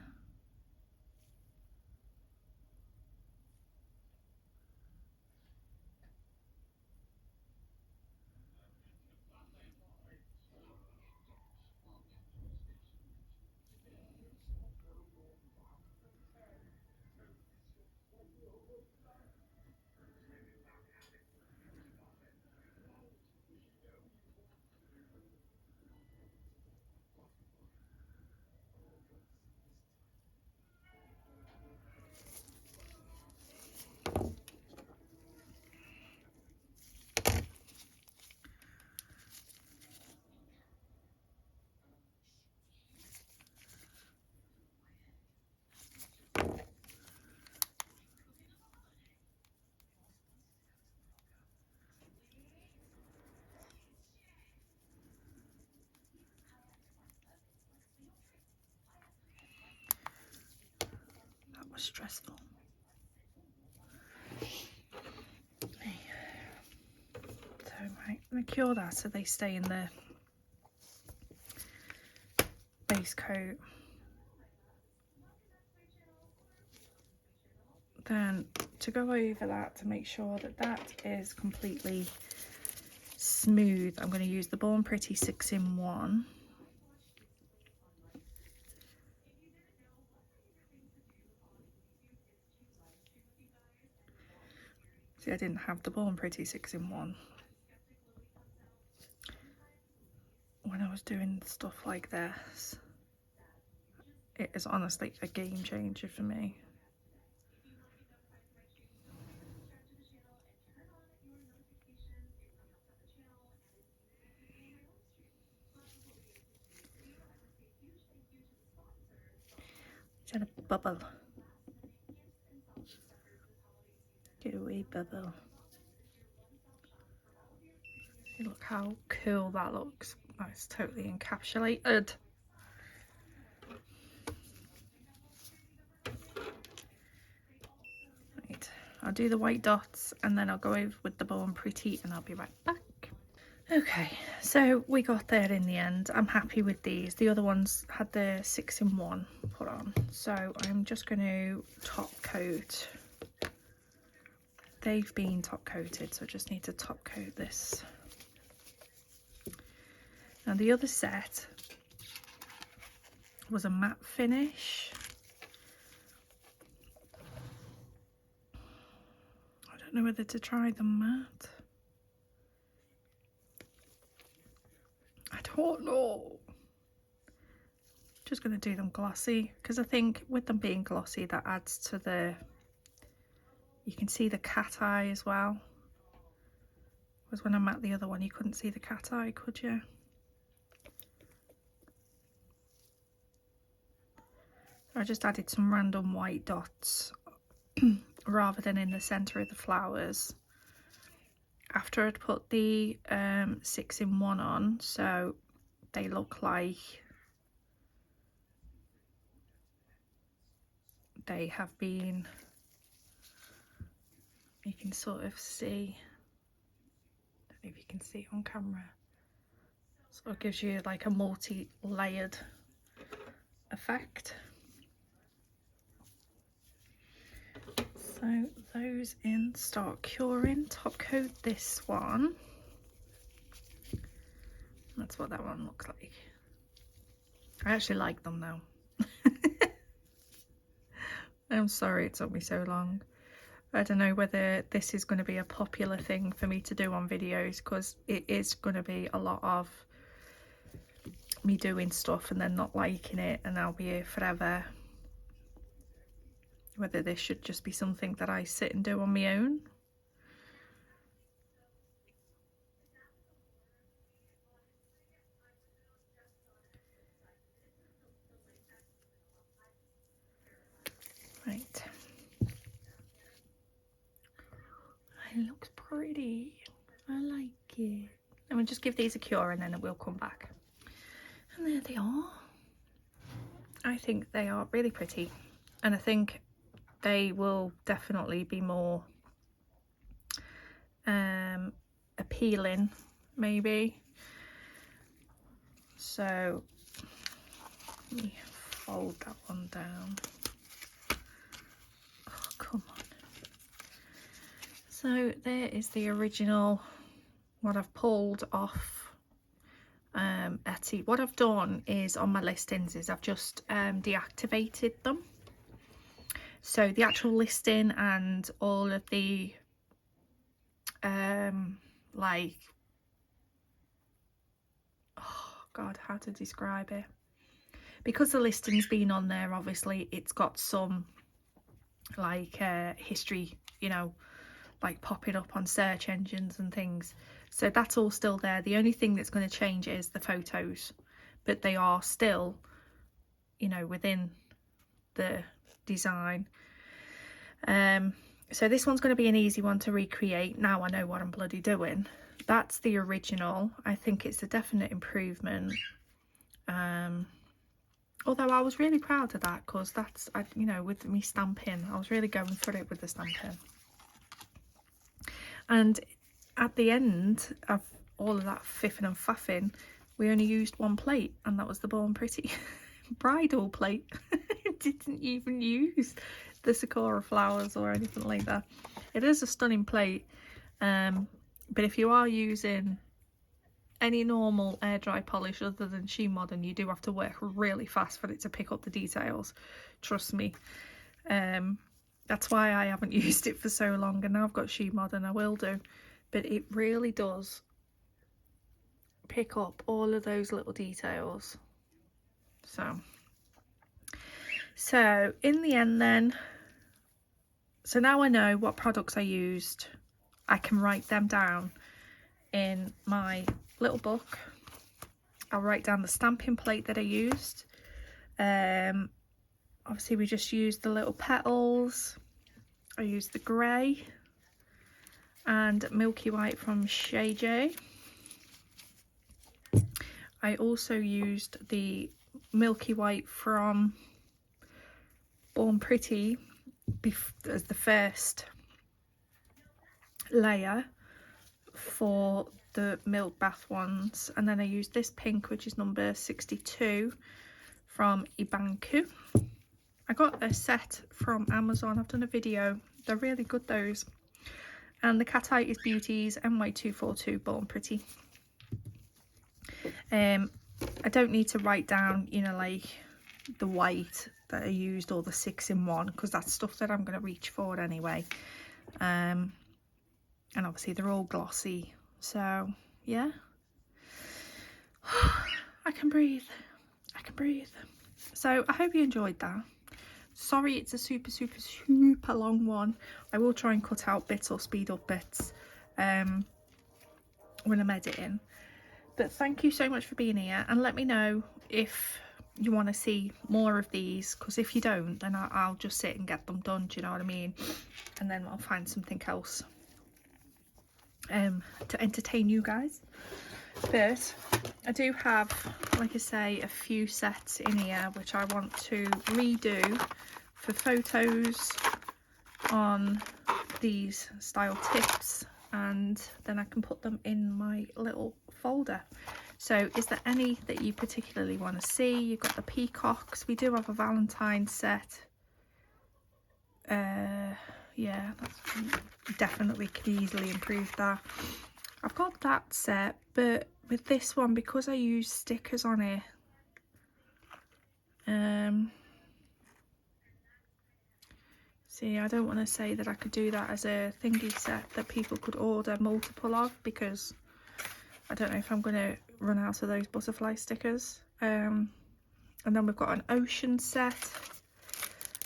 That was stressful. So right, I'm gonna cure that so they stay in the base coat. Then to go over that to make sure that that is completely smooth, I'm going to use the Born Pretty 6-in-1. See, I didn't have the Born Pretty 6-in-1 when I was doing stuff like this. It is honestly a game changer for me. It's had a bubble. Get away, bubble. See, look how cool that looks. That's totally encapsulated. Right, I'll do the white dots and then I'll go over with the Born Pretty and I'll be right back. Okay, so we got there in the end. I'm happy with these. The other ones had the 6-in-1 put on. So I'm just going to top coat. They've been top coated, so I just need to top coat this. Now the other set was a matte finish. I don't know whether to try the matte. I don't know. Just going to do them glossy because I think with them being glossy that adds to the, you can see the cat eye as well. Whereas when I matte the other one you couldn't see the cat eye, could you? I just added some random white dots rather than in the centre of the flowers after I'd put the 6-in-1 on, so they look like they have been, you can sort of see, I don't know if you can see it on camera, so it gives you like a multi-layered effect. So those in start curing. Top coat this one. That's what that one looks like. I actually like them now. I'm sorry it took me so long. I don't know whether this is going to be a popular thing for me to do on videos, because it is going to be a lot of me doing stuff and then not liking it and I'll be here forever. Whether this should just be something that I sit and do on my own. Right. It looks pretty. I like it. And we'll just give these a cure and then we'll come back. And there they are. I think they are really pretty. And I think they will definitely be more appealing, maybe. So let me fold that one down. Oh, come on. So there is the original, what I've pulled off Etsy. What I've done is on my listings is I've just deactivated them. So the actual listing and all of the like, oh god, how to describe it, because the listing's been on there, obviously it's got some like history, you know, like popping up on search engines and things, so that's all still there. The only thing that's going to change is the photos, but they are still, you know, within the design. So this one's going to be an easy one to recreate. Now I know what I'm bloody doing. That's the original. I think it's a definite improvement. Although I was really proud of that, because that's, you know, with me stamping, I was really going for it with the stamping. And at the end of all of that fiffing and faffing, we only used one plate, and that was the Born Pretty bridal plate. Didn't even use the Sakura flowers or anything like that. It is a stunning plate, but if you are using any normal air dry polish other than She Modern, you do have to work really fast for it to pick up the details, trust me. That's why I haven't used it for so long, and now I've got She Modern, I will do, but it really does pick up all of those little details. So in the end then, so now I know what products I used. I can write them down in my little book. I'll write down the stamping plate that I used. Obviously we just used the little petals. I used the grey and Milky White from Shay J. I also used the Milky White from Born Pretty as the first layer for the milk bath ones, and then I used this pink, which is number 62 from Ibanku. I got a set from Amazon. I've done a video. They're really good, those. And the Cat Eye is Beauties NY242 Born Pretty. I don't need to write down, you know, like the white that I used or the 6-in-1, because that's stuff that I'm going to reach for anyway. And obviously they're all glossy, so yeah. I can breathe. So I hope you enjoyed that. Sorry it's a super long one. I will try and cut out bits or speed up bits when I'm editing. But thank you so much for being here, and let me know if you want to see more of these, because if you don't, then I'll just sit and get them done, do you know what I mean? And then I'll find something else to entertain you guys. But I do have, like I say, a few sets in here which I want to redo for photos on these style tips, and then I can put them in my little folder. So is there any that you particularly want to see? You've got the peacocks. We do have a Valentine's set. yeah, that's definitely can easily improve that. I've got that set, but with this one, because I use stickers on it, see, I don't want to say that I could do that as a thingy set that people could order multiple of, because I don't know if I'm going to run out of those butterfly stickers. And then we've got an ocean set.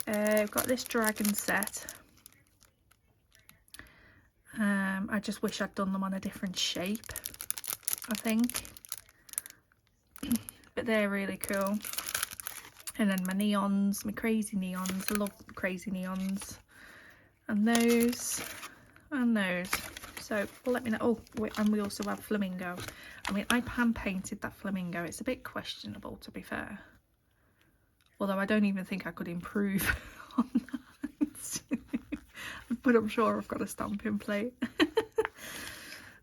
We've got this dragon set. I just wish I'd done them on a different shape, I think. But they're really cool. And then my neons, my crazy neons. I love crazy neons. And those. And those. So let me know. Oh, wait, and we also have flamingo. I mean, I hand painted that flamingo. It's a bit questionable, to be fair. Although I don't even think I could improve on that. But I'm sure I've got a stamping plate.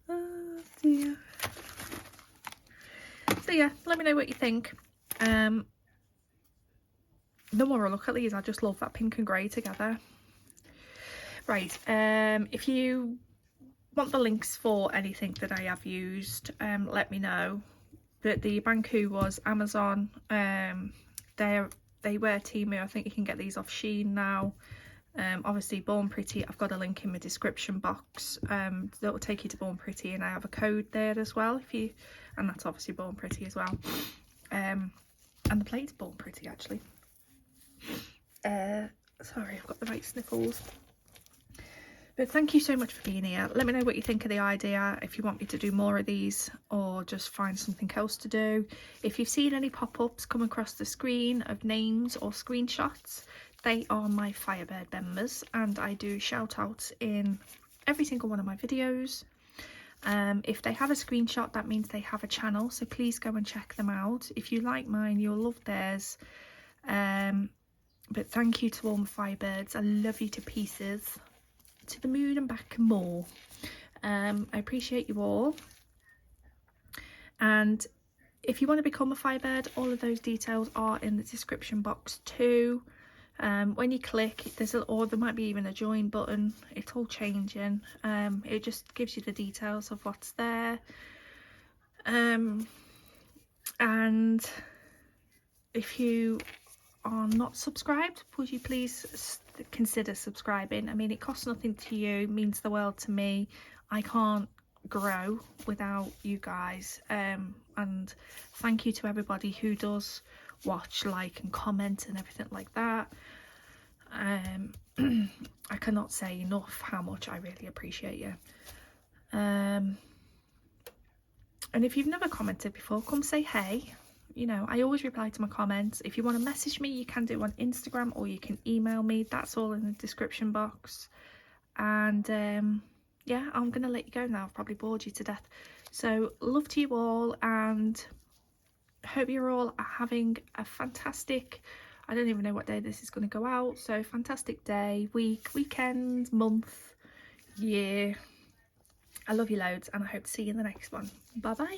Oh dear. So yeah, let me know what you think. The more I look at these, I just love that pink and grey together. Right, if you want the links for anything that I have used, let me know. But the Banku was Amazon. They were Temu. I think you can get these off Shein now. Obviously Born Pretty, I've got a link in my description box that will take you to Born Pretty, and I have a code there as well if you, and that's obviously Born Pretty as well. And the plate's Born Pretty actually. Sorry, I've got the right sniffles. But thank you so much for being here. Let me know what you think of the idea, if you want me to do more of these or just find something else to do. If you've seen any pop-ups come across the screen of names or screenshots, they are my Firebird members, and I do shout outs in every single one of my videos. If they have a screenshot, that means they have a channel, so please go and check them out. If you like mine, you'll love theirs. But thank you to all my Firebirds. I love you to pieces. To the moon and back and more. I appreciate you all. And if you want to become a Firebird, all of those details are in the description box too. When you click, or there might be even a join button. It's all changing. It just gives you the details of what's there. And if you are not subscribed, would you please consider subscribing? I mean, it costs nothing to you, means the world to me. I can't grow without you guys. And thank you to everybody who does watch, like and comment and everything like that. I cannot say enough how much I really appreciate you. And if you've never commented before, come say hey. You know, I always reply to my comments. If you want to message me, you can do on Instagram, or you can email me. That's all in the description box. And yeah, I'm gonna let you go now. I've probably bored you to death. So love to you all, and hope you're all having a fantastic, I don't even know what day this is going to go out, so fantastic day, week, weekend, month, year. I love you loads, and I hope to see you in the next one. Bye bye.